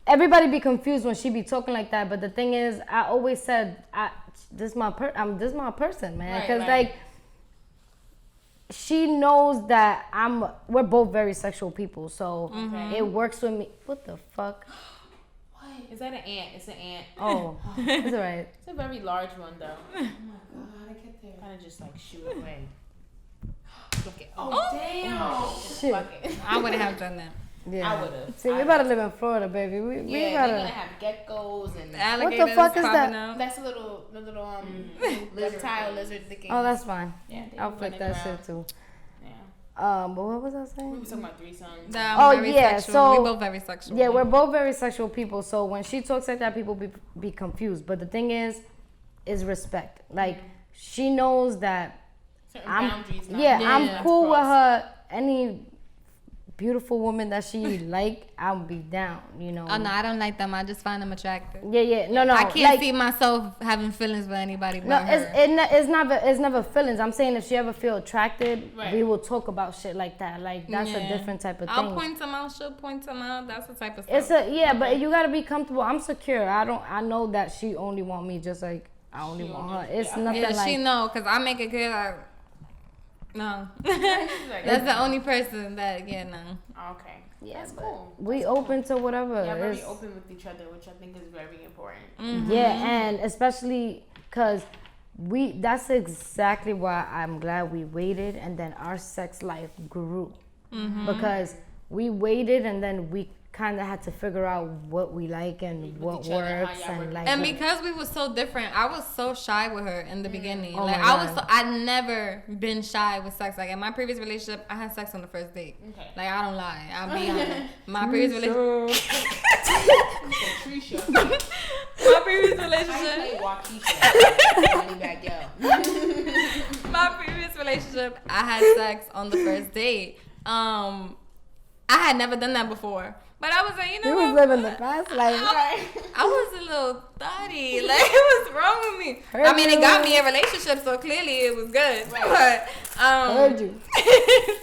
everybody be confused when she be talking like that. But the thing is, I always said, this is my person, man. Right, Cause right. like, she knows that we're both very sexual people, so it works with me. What the fuck? What? Is that an ant? It's an ant. Oh, it's alright. It's a very large one though. Oh my god, how did I get there? Kind of just like shoot away. Look it. Oh, damn. Shit. Fuck it. I wouldn't have done that. Yeah. I would've. See, we about to live in Florida, baby. We Yeah, gotta. they're gonna have geckos and Alligators fuck is popping that? out. that's a little reptile lizard thinking. Oh, that's fine. Yeah, they I'll run flick that around. shit too. Yeah. But what was I We saying? were talking about threesomes. I'm very yeah, sexual. so- we both very sexual. Yeah, we're both very sexual people. So when she talks like that, people be confused. But the thing is respect. Like she knows that Certain I'm. boundaries. Not Yeah, I'm Yeah. cool with her. Any beautiful woman that she like, I'll be down. You know. Oh no, I don't like them. I just find them attractive. Yeah. No. I can't like, see myself having feelings for anybody but No, her. it's never feelings. I'm saying if she ever feel attracted, Right. we will talk about shit like that. Like that's a Yeah. different type of thing. I'll point them out. She'll point them out. That's the type of It's stuff. but you gotta be comfortable. I'm secure. I know that she only want me just like I only want her. It's nothing Yeah, like she know because I make it clear like no. That's the only person that no. Okay. yeah, That's but cool. we open to whatever. Yeah, very It's- open with each other, which I think is very important. Yeah, and especially because that's exactly why I'm glad we waited and then our sex life grew. Because we waited and then we kind of had to figure out what we like and what each other, how works y'all and work. like. And because we were so different, I was so shy with her in the beginning. Oh like my I was, God. I never been shy with sex. Like in my previous relationship, I had sex on the first date. Okay. Like I don't lie, I'll be honest. My previous relationship, Trisha. my previous I relationship, play Waukesha. Money back, yo. my previous relationship, I had sex on the first date. I had never done that before, but I was like, you know you what? was living the fast life. I was a little thotty. Like, what's wrong with me? I mean, it got me a relationship, so clearly it was good. But, Heard you.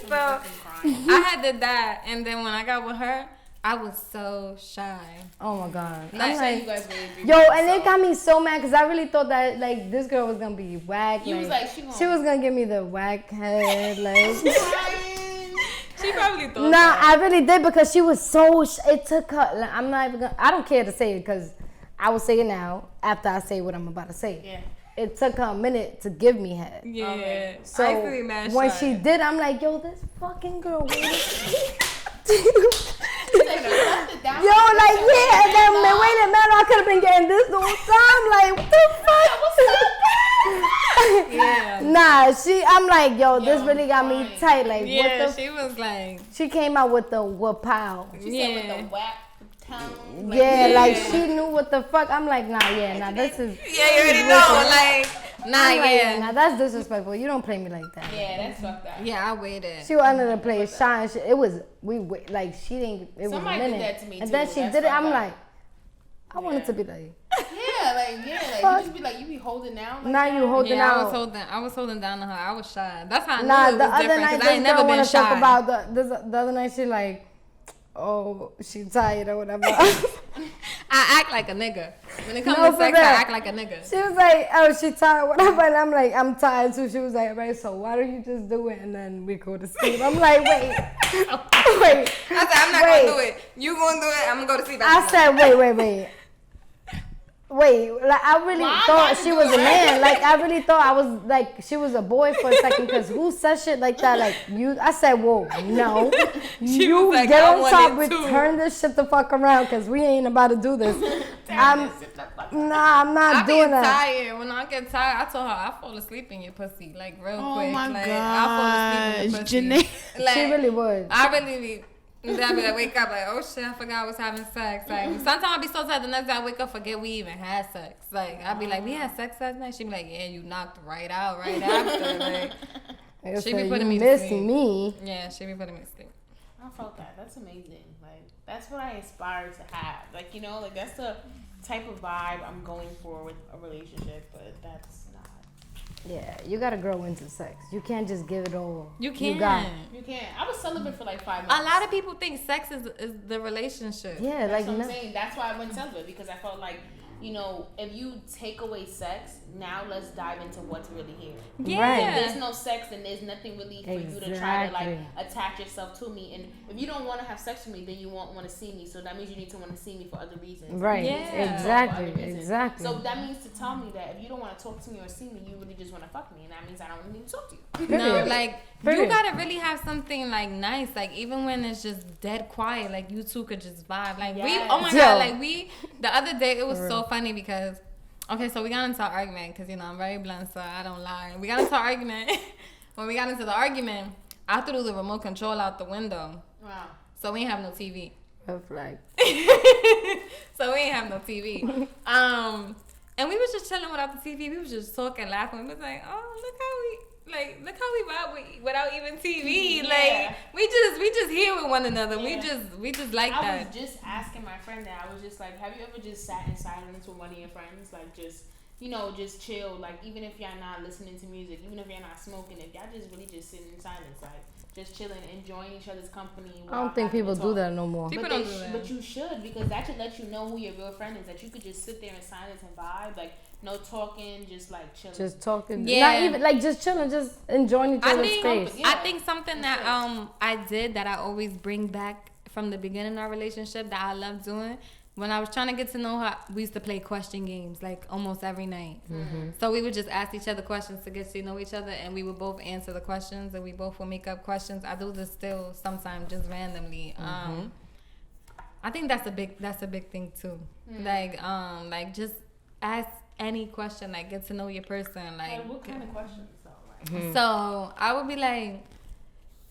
so, I had did that. And then when I got with her, I was so shy. Oh my god. Like, I'm You like, guys really agree yo, with and yourself. it got me so mad because I really thought that like this girl was gonna be whack. You was like, she was gonna give me the whack head, like. She probably thought Nah, that. I really did because she was so. It took her. Like, I'm not even gonna. I don't care to say it because I will say it now after I say what I'm about to say. Yeah. It took her a minute to give me head. Yeah. Okay. So I used to be mad when shy. she did, I'm like, yo, this fucking girl. Wait. Yo, like, yeah, and then man, wait a minute, I could have been getting this the whole time. Like, what the fuck? Yeah. Nah, I'm like, yo, this really got me tight. Like, Yeah, what the? she was like, She came out with the wapow. She said Yeah. with the whack tongue. Yeah, like she knew what the fuck. I'm like, nah, this is. yeah, you already know. Like, nah, I'm like, yeah. nah, that's disrespectful. You don't play me like that. Yeah, that's fucked up. Yeah, I waited. She wanted to play shine. It was like she didn't. It Somebody was a did minute. that to me, and too. then she That's did it. I'm fucked up. like, I wanted to be like, Yeah, you just be like, you be holding down. Like now that? you holding Yeah, out. I was holding down to her. I was shy. That's how I knew Nah, it the was other different night because I ain't this never girl been want to talk shy. about the other night. She like, oh, she tired or whatever. I act like a nigga. When it comes No, to for sex, I real. act like a nigga. She was like, oh, she tired, whatever. And I'm like, I'm tired too. She was like, right, so why don't you just do it and then we go to sleep? I'm like, wait. Wait. I said, I'm not Wait. gonna do it. You gonna do it? I'm gonna go to sleep. I after said, wait. Wait, like I really Well, I thought gotta she do was it, a right? man. Like I really thought I was like she was a boy for a second. Cause who says shit like that? Like you, I said, whoa, no. She You was like, get I on want top it with too. turn this shit the fuck around. Cause we ain't about to do this. I'm I not be doing that. tired. When I get tired, I told her I fall asleep in your pussy, like real Oh quick. my like I fall asleep in your gosh, pussy. Jaynayah. Like, She really would. I really be. And then I'll be like, wake up, like, oh shit, I forgot I was having sex. Like, sometimes I'll be so tired the next day I wake up, forget we even had sex. Like, I'll be like, we had sex last night? She'd be like, yeah, you knocked right out right after. Like, she be putting me to sleep. Me. Yeah, she be putting me to sleep. I felt that. That's amazing. Like, that's what I aspire to have. Like, you know, like, that's the type of vibe I'm going for with a relationship, but that's not. Yeah, you gotta grow into sex. You can't just give it all. You can't. You can't. I was celibate for like 5 months. A lot of people think sex is the relationship. Yeah, that's like what I'm saying. That's why I went celibate, because I felt like, you know, if you take away sex, now let's dive into what's really here. Yeah. Right. If there's no sex, and there's nothing really for you to try to like attach yourself to me. And if you don't want to have sex with me, then you won't want to see me. So that means you need to want to see me for other reasons. Right. Yeah. Exactly. So that means to tell me that if you don't want to talk to me or see me, you really just want to fuck me, and that means I don't need to talk to you. No, like you gotta really have something like nice. Like even when it's just dead quiet, like you two could just vibe. Like oh my god, like the other day it was so funny because. Okay, so we got into an argument because, you know, I'm very blunt, so I don't lie. We got into an argument. When we got into the argument, I threw the remote control out the window. Wow. So we ain't have no TV. Red flag. So we ain't have no TV. And we was just chilling without the TV. We was just talking, laughing. We was like, oh, look how we vibe without even TV. Yeah. Like we just here with one another. Yeah. We just like that. I was just asking my friend that. I was just like, have you ever just sat in silence with one of your friends, like just, you know, just chill, like even if y'all not listening to music, even if y'all not smoking, if y'all just really just sitting in silence, like just chilling, enjoying each other's company. I don't think people do that no more. People don't do that. But you should, because that should let you know who your real friend is. That you could just sit there in silence and vibe, like no talking, just like chilling. Just talking. Yeah. Not even like just chilling, just enjoying each other's space. I think something that I did that I always bring back from the beginning of our relationship that I love doing. When I was trying to get to know her, we used to play question games like almost every night. Mm-hmm. So we would just ask each other questions to get to know each other, and we would both answer the questions, and we both would make up questions. I do this still sometimes, just randomly. Mm-hmm. I think that's a big thing too. Mm-hmm. Like just ask any question, like get to know your person. Like what kind of questions though? Like? Mm-hmm. So I would be like.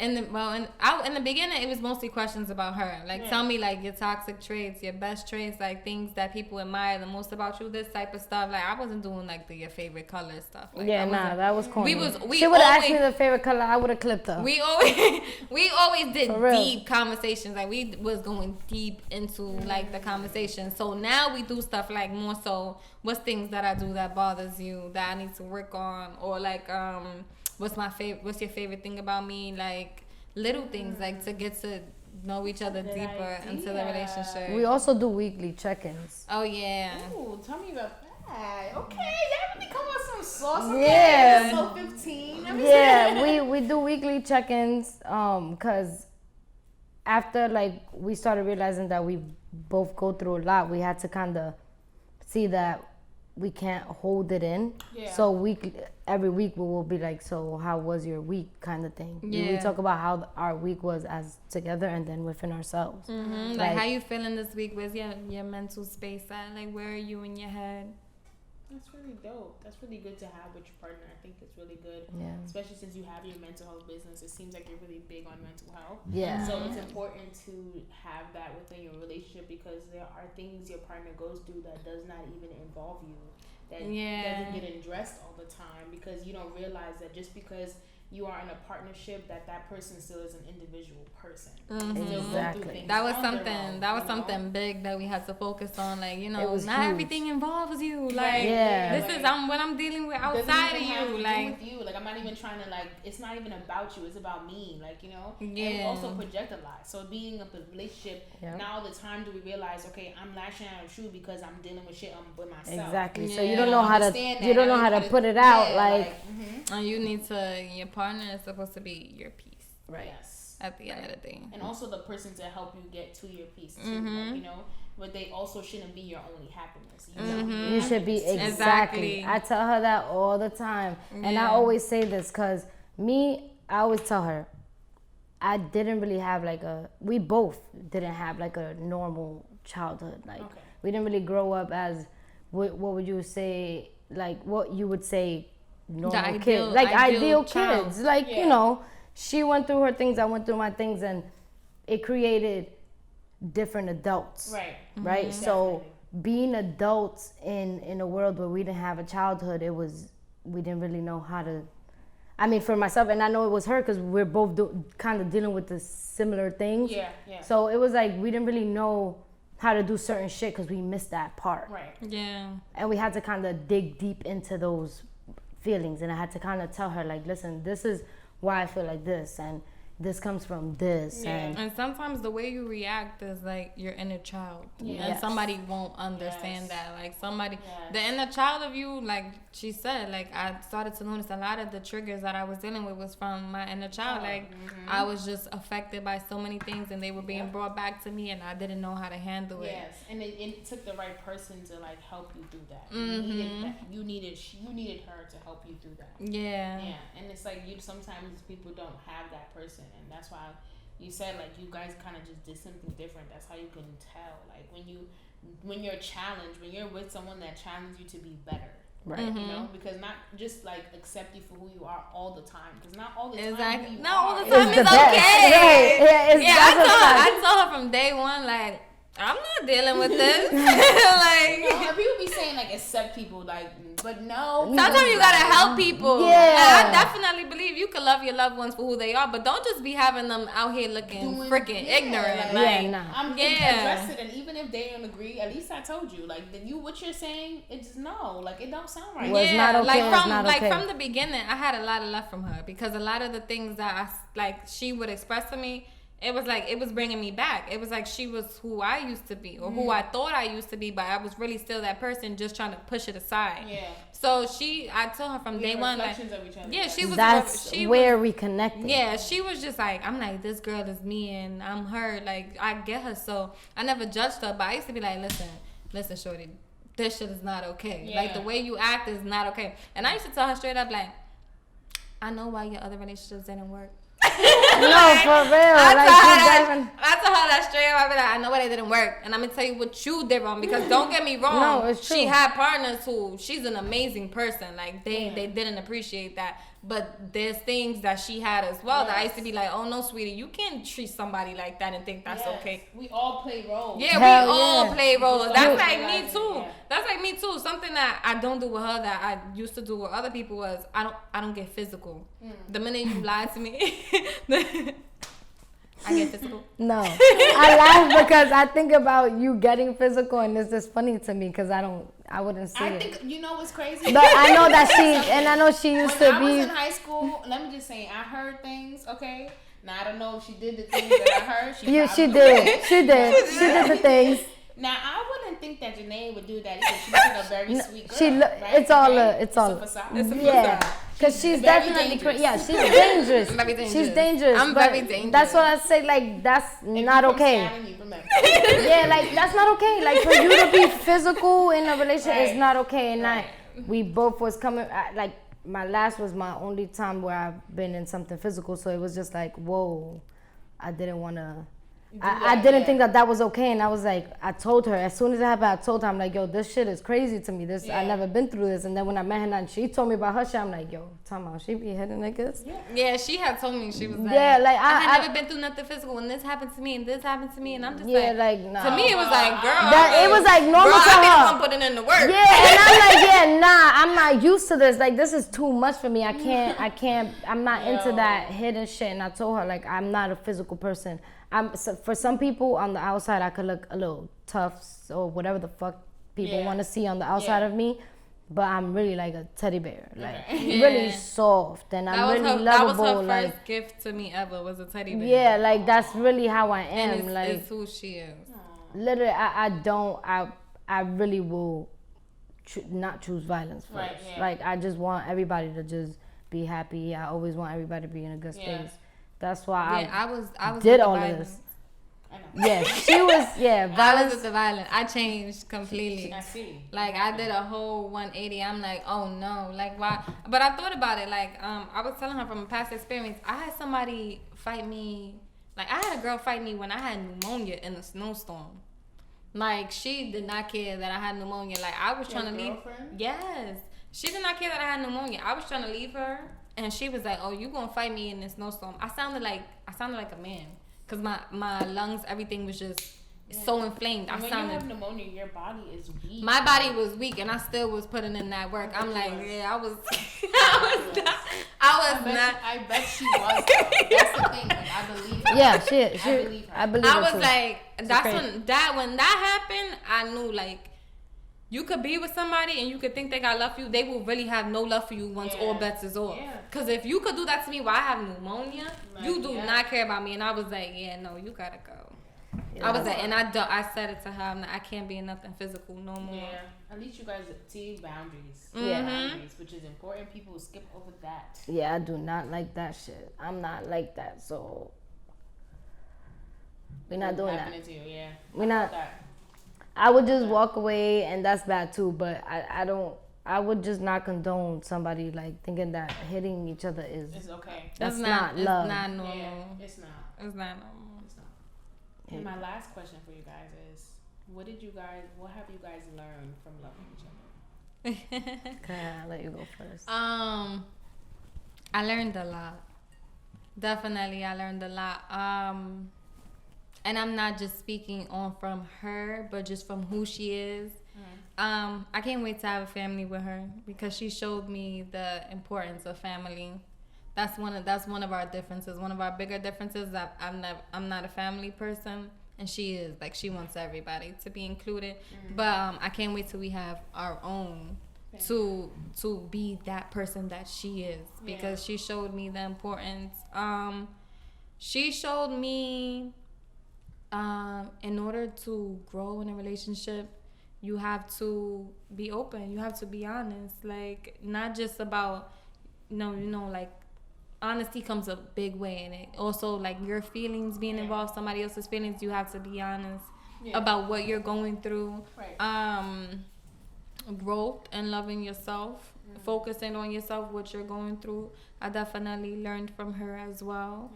In the beginning, it was mostly questions about her. Like, tell me, like, your toxic traits, your best traits, like, things that people admire the most about you, this type of stuff. Like, I wasn't doing, like, your favorite color stuff. Like, that was corny. She would have asked me the favorite color, I would have clipped her. We always did deep conversations. Like, we was going deep into, like, the conversation. So now we do stuff, like, more so, what's things that I do that bothers you, that I need to work on, or, like, what's your favorite thing about me? Like little things, like to get to know each other deeper into the relationship. We also do weekly check-ins. Oh yeah. Ooh, tell me about that. Okay, y'all really come with some sauce. Yeah. So 15. We do weekly check-ins because after like we started realizing that we both go through a lot, we had to kind of see that we can't hold it in. Yeah. So every week we will be like, so how was your week kind of thing. Yeah. We talk about how our week was as together and then within ourselves. Mm-hmm. Like how you feeling this week? Where's your mental space at? Like where are you in your head? That's really dope. That's really good to have with your partner. I think it's really good. Yeah. Especially since you have your mental health business. It seems like you're really big on mental health. Yeah. So it's important to have that within your relationship because there are things your partner goes through that does not even involve you. That doesn't get addressed all the time because you don't realize that just because you are in a partnership that person still is an individual person. Mm-hmm. Exactly. That was something big that we had to focus on. Like, you know, not huge. Everything involves you. Like, this is what I'm dealing with outside of you. Like, with you. Like, I'm not even trying to, like, it's not even about you. It's about me. Like, you know? Yeah. And we also project a lot. So being in a relationship, now all the time do we realize, okay, I'm lashing out of truth because I'm dealing with shit with myself. Exactly. Yeah. So you don't know how to put it out. Like, and you need to, your partner is supposed to be your peace. Right. Yes. At the end of the day. And also the person to help you get to your peace too. Like, you know, but they also shouldn't be your only happiness. You should be exactly. I tell her that all the time. And I always say this because I always tell her, I didn't really have we both didn't have like a normal childhood. Like we didn't really grow up as, what would you say, like what you would say normal kids, like ideal kids. Like, you know, she went through her things, I went through my things, and it created different adults. Right. Right. Mm-hmm. So being adults in a world where we didn't have a childhood, we didn't really know how to. I mean, for myself, and I know it was her because we're both kind of dealing with the similar things. Yeah, yeah. So it was like we didn't really know how to do certain shit because we missed that part. Right. Yeah. And we had to kind of dig deep into those feelings, and I had to kind of tell her, like, listen, this is why I feel like this, and this comes from this. Yeah. And sometimes the way you react is like your inner child. Yeah. And Yes. somebody won't understand Yes. that. Like somebody, Yes. the inner child of you, like she said, like I started to notice a lot of the triggers that I was dealing with was from my inner child. Like I was just affected by so many things and they were being brought back to me and I didn't know how to handle it. Yes, and it took the right person to like help you through that. Mm-hmm. You needed her to help you through that. Yeah. Yeah, and it's like sometimes people don't have that person, and that's why you said like you guys kind of just did something different. That's how you can tell, like when you're challenged, when you're with someone that challenges you to be better. Right. Mm-hmm. You know, because not just like accept you for who you are all the time, because not all the time. Exactly. Who you Not all are the is time It's is the best. okay. Right. Yeah, Yeah, that's a fact. I told her from day one, like, I'm not dealing with this. You like, know, and people be saying like accept people, like, but no. sometimes you gotta help people. Yeah. And I definitely believe you can love your loved ones for who they are, but don't just be having them out here looking freaking ignorant. like, Like, nah. I'm Yeah. address it, and even if they don't agree, at least I told you. Like, then what you're saying, it's no, like it don't sound right. Well, it's not okay, like it's from not like okay. from the beginning, I had a lot of love from her because a lot of the things that she would express to me, it was like it was bringing me back. It was like she was who I used to be or who I thought I used to be, but I was really still that person, just trying to push it aside. Yeah. So I told her from day one, like, Reflections of each other. yeah, she was. That's she where was, we connected. yeah, she was just like, I'm like, this girl is me and I'm her. Like, I get her. So I never judged her, but I used to be like, listen, shorty, this shit is not okay. Yeah. Like, the way you act is not okay. And I used to tell her straight up, like, I know why your other relationships didn't work. No, for real. I told her that straight up. I be like, I know why they didn't work, and I'm gonna tell you what you did wrong. Because don't get me wrong, No, it's true. she had partners who she's an amazing person. Like they didn't appreciate that, but there's things that she had as well that I used to be like, oh no, sweetie, you can't treat somebody like that and think that's okay. We all play roles. Yeah, Hell we all yeah. play roles. You That's all like realize me it, too. yeah. That's like me too. Something that I don't do with her that I used to do with other people was I don't get physical. The minute you lie to me, I get physical. No, I laugh because I think about you getting physical, and it's just funny to me because I wouldn't see I it. think you know what's crazy. But I know that she used When to I was be. in high school, let me just say, I heard things. Okay, now I don't know if she did the things that I heard. She did the things. Now I wouldn't think that Jaynayah would do that either. She's like a very sweet girl. right? It's all Right? it's all a facade. yeah. Because she's very definitely dangerous. she's dangerous. I'm very dangerous. She's dangerous. I'm but very dangerous. That's what I say. Like that's not okay. You, remember. Yeah, like that's not okay. Like for you to be physical in a relationship is Right. not okay. And Right. we both was coming like my last was my only time where I've been in something physical. So it was just like whoa, I didn't want to. I didn't think that was okay, and I was like, I told her as soon as it happened. I told her, I'm like, yo, this shit is crazy to me. I never been through this. And then when I met her and she told me about her shit, I'm like, yo, talking about she be hitting niggas. Yeah, she had told me she was like, Yeah, like I had never been through nothing physical, and this happened to me, and this happened to me, and I'm just like nah. to me it was like, girl, That it was like normal girl, to I be the her. one putting in the work. Yeah, and I'm like, yeah, nah, I'm not used to this. Like, this is too much for me. I'm not into that hidden shit. And I told her, like, I'm not a physical person. For some people on the outside, I could look a little tough or whatever the fuck people want to see on the outside of me. But I'm really like a teddy bear, like really soft, and I'm really lovable. That was her like, first gift to me ever was a teddy bear. yeah, like that's really how I am. And like it's who she is. literally, I really will not choose violence first. Right, yeah. Like I just want everybody to just be happy. I always want everybody to be in a good space. That's why I was did with the all of violence. this. Yeah, she was. Yeah, I was violence. with the violence. I changed completely. I see. Like I did a whole 180. I'm like, oh no, like why? But I thought about it. Like I was telling her from a past experience. I had somebody fight me. Like I had a girl fight me when I had pneumonia in a snowstorm. Like she did not care that I had pneumonia. Like I was trying to leave. Yes, she did not care that I had pneumonia. I was trying to leave her, and she was like, "Oh, you gonna fight me in this snowstorm?" I sounded like a man. because my lungs, everything was just so inflamed. And when you have pneumonia, your body is weak. My body was weak, and I still was putting in that work. I'm like, I was not. I bet she was. Though. That's the thing. Like, I believe her. Yeah, shit. I believe her. I believe her I was too. like, that's when that happened. I knew like. You could be with somebody and you could think they got love for you. They will really have no love for you once all bets is off. Because if you could do that to me while I have pneumonia, you do not care about me. And I was like, no, you gotta go. Yeah. I was like, and I said it to her. I'm like, I can't be in nothing physical no more. Yeah. At least you guys see boundaries. Yeah. Boundaries, which is important. People skip over that. Yeah, I do not like that shit. I'm not like that, so we're not doing that. To you, yeah. We're not. I would just walk away, and that's bad too. But I would just not condone somebody like thinking that hitting each other is. It's okay. That's not love. It's not normal. Yeah, it's not. It's not normal. It's not. And my last question for you guys is, what have you guys learned from loving each other? Okay, I'll let you go first. I learned a lot. Definitely, I learned a lot. And I'm not just speaking on from her, but just from who she is. I can't wait to have a family with her because she showed me the importance of family. That's one of our differences. One of our bigger differences. I'm not a family person, and she is. Like, she wants everybody to be included. But I can't wait till we have our own to be that person that she is, because she showed me the importance. She showed me. In order to grow in a relationship, you have to be open. You have to be honest. Like, not just about, like, honesty comes a big way in it. Also, like, your feelings being involved, somebody else's feelings, you have to be honest about what you're going through. Right. Growth and loving yourself, focusing on yourself, what you're going through. I definitely learned from her as well.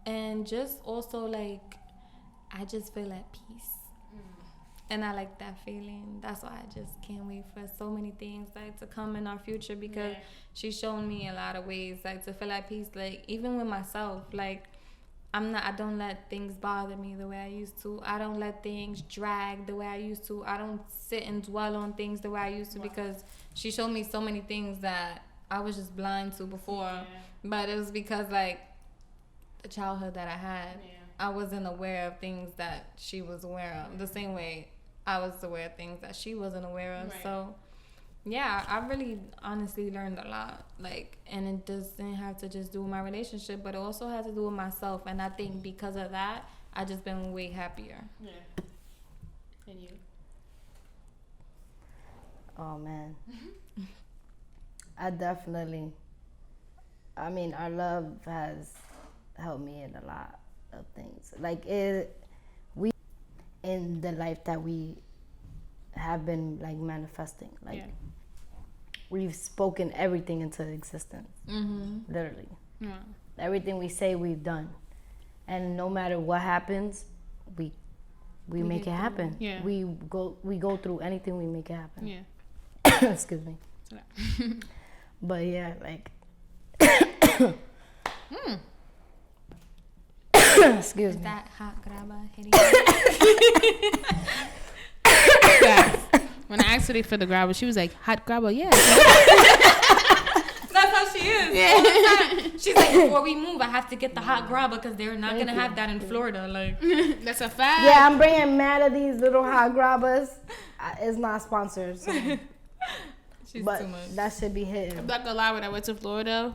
And just also, like, I just feel at peace. And I like that feeling. That's why I just can't wait for so many things, like, to come in our future, because she's shown me a lot of ways, like, to feel at peace. Like, even with myself, like, I don't let things bother me the way I used to. I don't let things drag the way I used to. I don't sit and dwell on things the way I used to, because she showed me so many things that I was just blind to before. But it was because, like, the childhood that I had, I wasn't aware of things that she was aware of, the same way I was aware of things that she wasn't aware of. So I really honestly learned a lot, like, and it doesn't have to just do with my relationship, but it also has to do with myself. And I think because of that, I just been way happier. And you? Oh man. Our love has helped me in a lot of things. Like, we in the life that we have been, like, manifesting. Like, we've spoken everything into existence. Literally. Everything we say, we've done. And no matter what happens, we make it happen. We go through anything, we make it happen. Excuse me. But like excuse me. That hot grabba hitting When I asked her for the grabber, she was like, hot grabber, yeah. That's how she is. Yeah. She's like, before we move, I have to get the hot grabba because they're not going to have that in Florida. Like, that's a fact. Yeah, I'm bringing mad of these little hot grabbas. It's not sponsored. So. But too much. That should be hitting. I'm not gonna lie, when I went to Florida,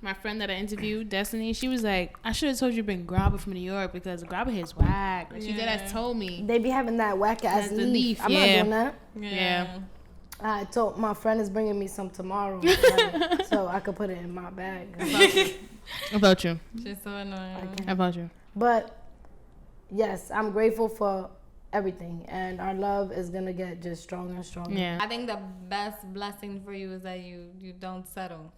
my friend that I interviewed, Destiny, she was like, I should have told you to bring grabba from New York because grabba hits whack. Like, she did as told me. They be having that whack ass leaf. I'm not doing that. Yeah. I told my friend is bringing me some tomorrow, so I could put it in my bag. About you. She's so annoying. About you. But yes, I'm grateful for everything, and our love is gonna get just stronger and stronger. I think the best blessing for you is that you don't settle.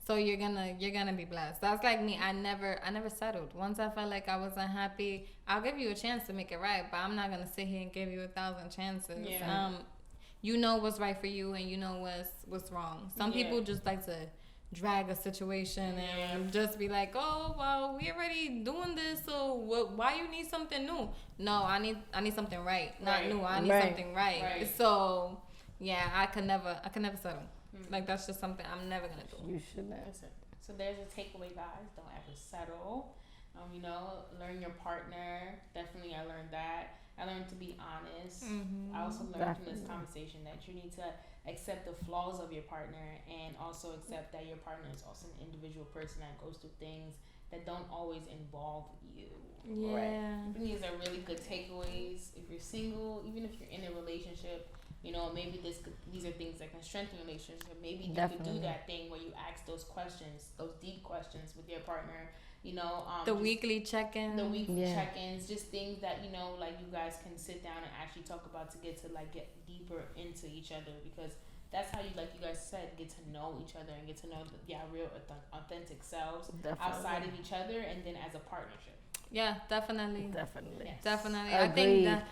So you're gonna be blessed. That's like me. I never settled. Once I felt like I was unhappy, I'll give you a chance to make it right, but I'm not gonna sit here and give you 1,000 chances. You know what's right for you, and you know what's wrong. Some people just like to drag a situation and just be like, oh well, we already doing this, so why you need something new? No, I need something right, not new. I need something right. So yeah, I can never settle. Like that's just something I'm never gonna do. You shouldn't. So there's a takeaway, guys. Don't ever settle. You know, learn your partner. Definitely, I learned that. I learned to be honest. I also learned from this conversation that you need to accept the flaws of your partner and also accept that your partner is also an individual person that goes through things that don't always involve you. Yeah. Right? I think these are really good takeaways. If you're single, even if you're in a relationship, you know, maybe these are things that can strengthen your relationship. Maybe you could do that thing where you ask those questions, those deep questions with your partner. You know, the weekly check-ins. The weekly check-ins, just things that, you know, like you guys can sit down and actually talk about to get deeper into each other, because that's how you guys said, get to know each other and get to know real authentic selves outside of each other and then as a partnership. Yeah, definitely. Yes. Definitely. I think that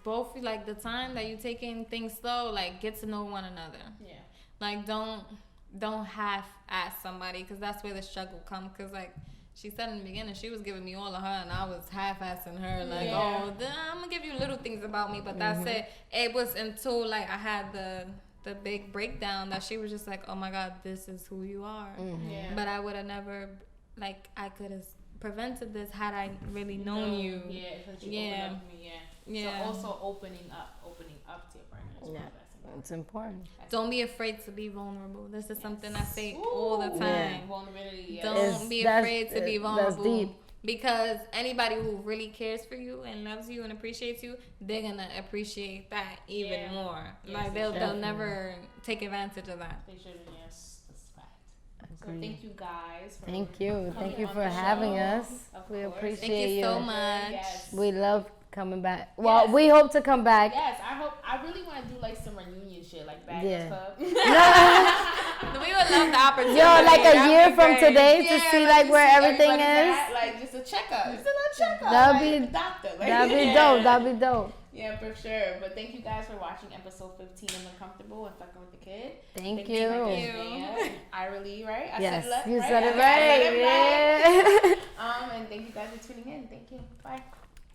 both, like, the time that you taking things slow, like, get to know one another. Yeah. Like, don't half-ass somebody, because that's where the struggle comes. Because, like, she said in the beginning, she was giving me all of her, and I was half-assing her. Like, I'm going to give you little things about me, but that's it. It was until, like, I had the big breakdown that she was just like, oh, my God, this is who you are. Yeah. But I would have never, like, I could have prevented this had I really known you. Yeah, because you opened up to me. Yeah. So also opening up to your partner. It's important. Don't be afraid to be vulnerable. This is something I say all the time. Vulnerability. Don't be afraid to be vulnerable. That's deep. Because anybody who really cares for you and loves you and appreciates you, they're gonna appreciate that even more. Yes, like they'll never take advantage of that. They should. Yes, that's fact. So thank you guys. Thank you for having us. We appreciate you. Thank you so much. Yes. We love coming back. Well, we hope to come back. Yes, I really want to do like some reunion shit, like back club. We would love the opportunity. Yo, like a year from today to see like where everything is. Like just a checkup. Just a little checkup. That'd be doctor. That'd be dope. Yeah, for sure. But thank you guys for watching episode 15 of Uncomfortable and Fucking with the Kid. Thank you. Ire Lee, right? Yes, said you said it right. Yeah. And thank you guys for tuning in. Thank you. Bye.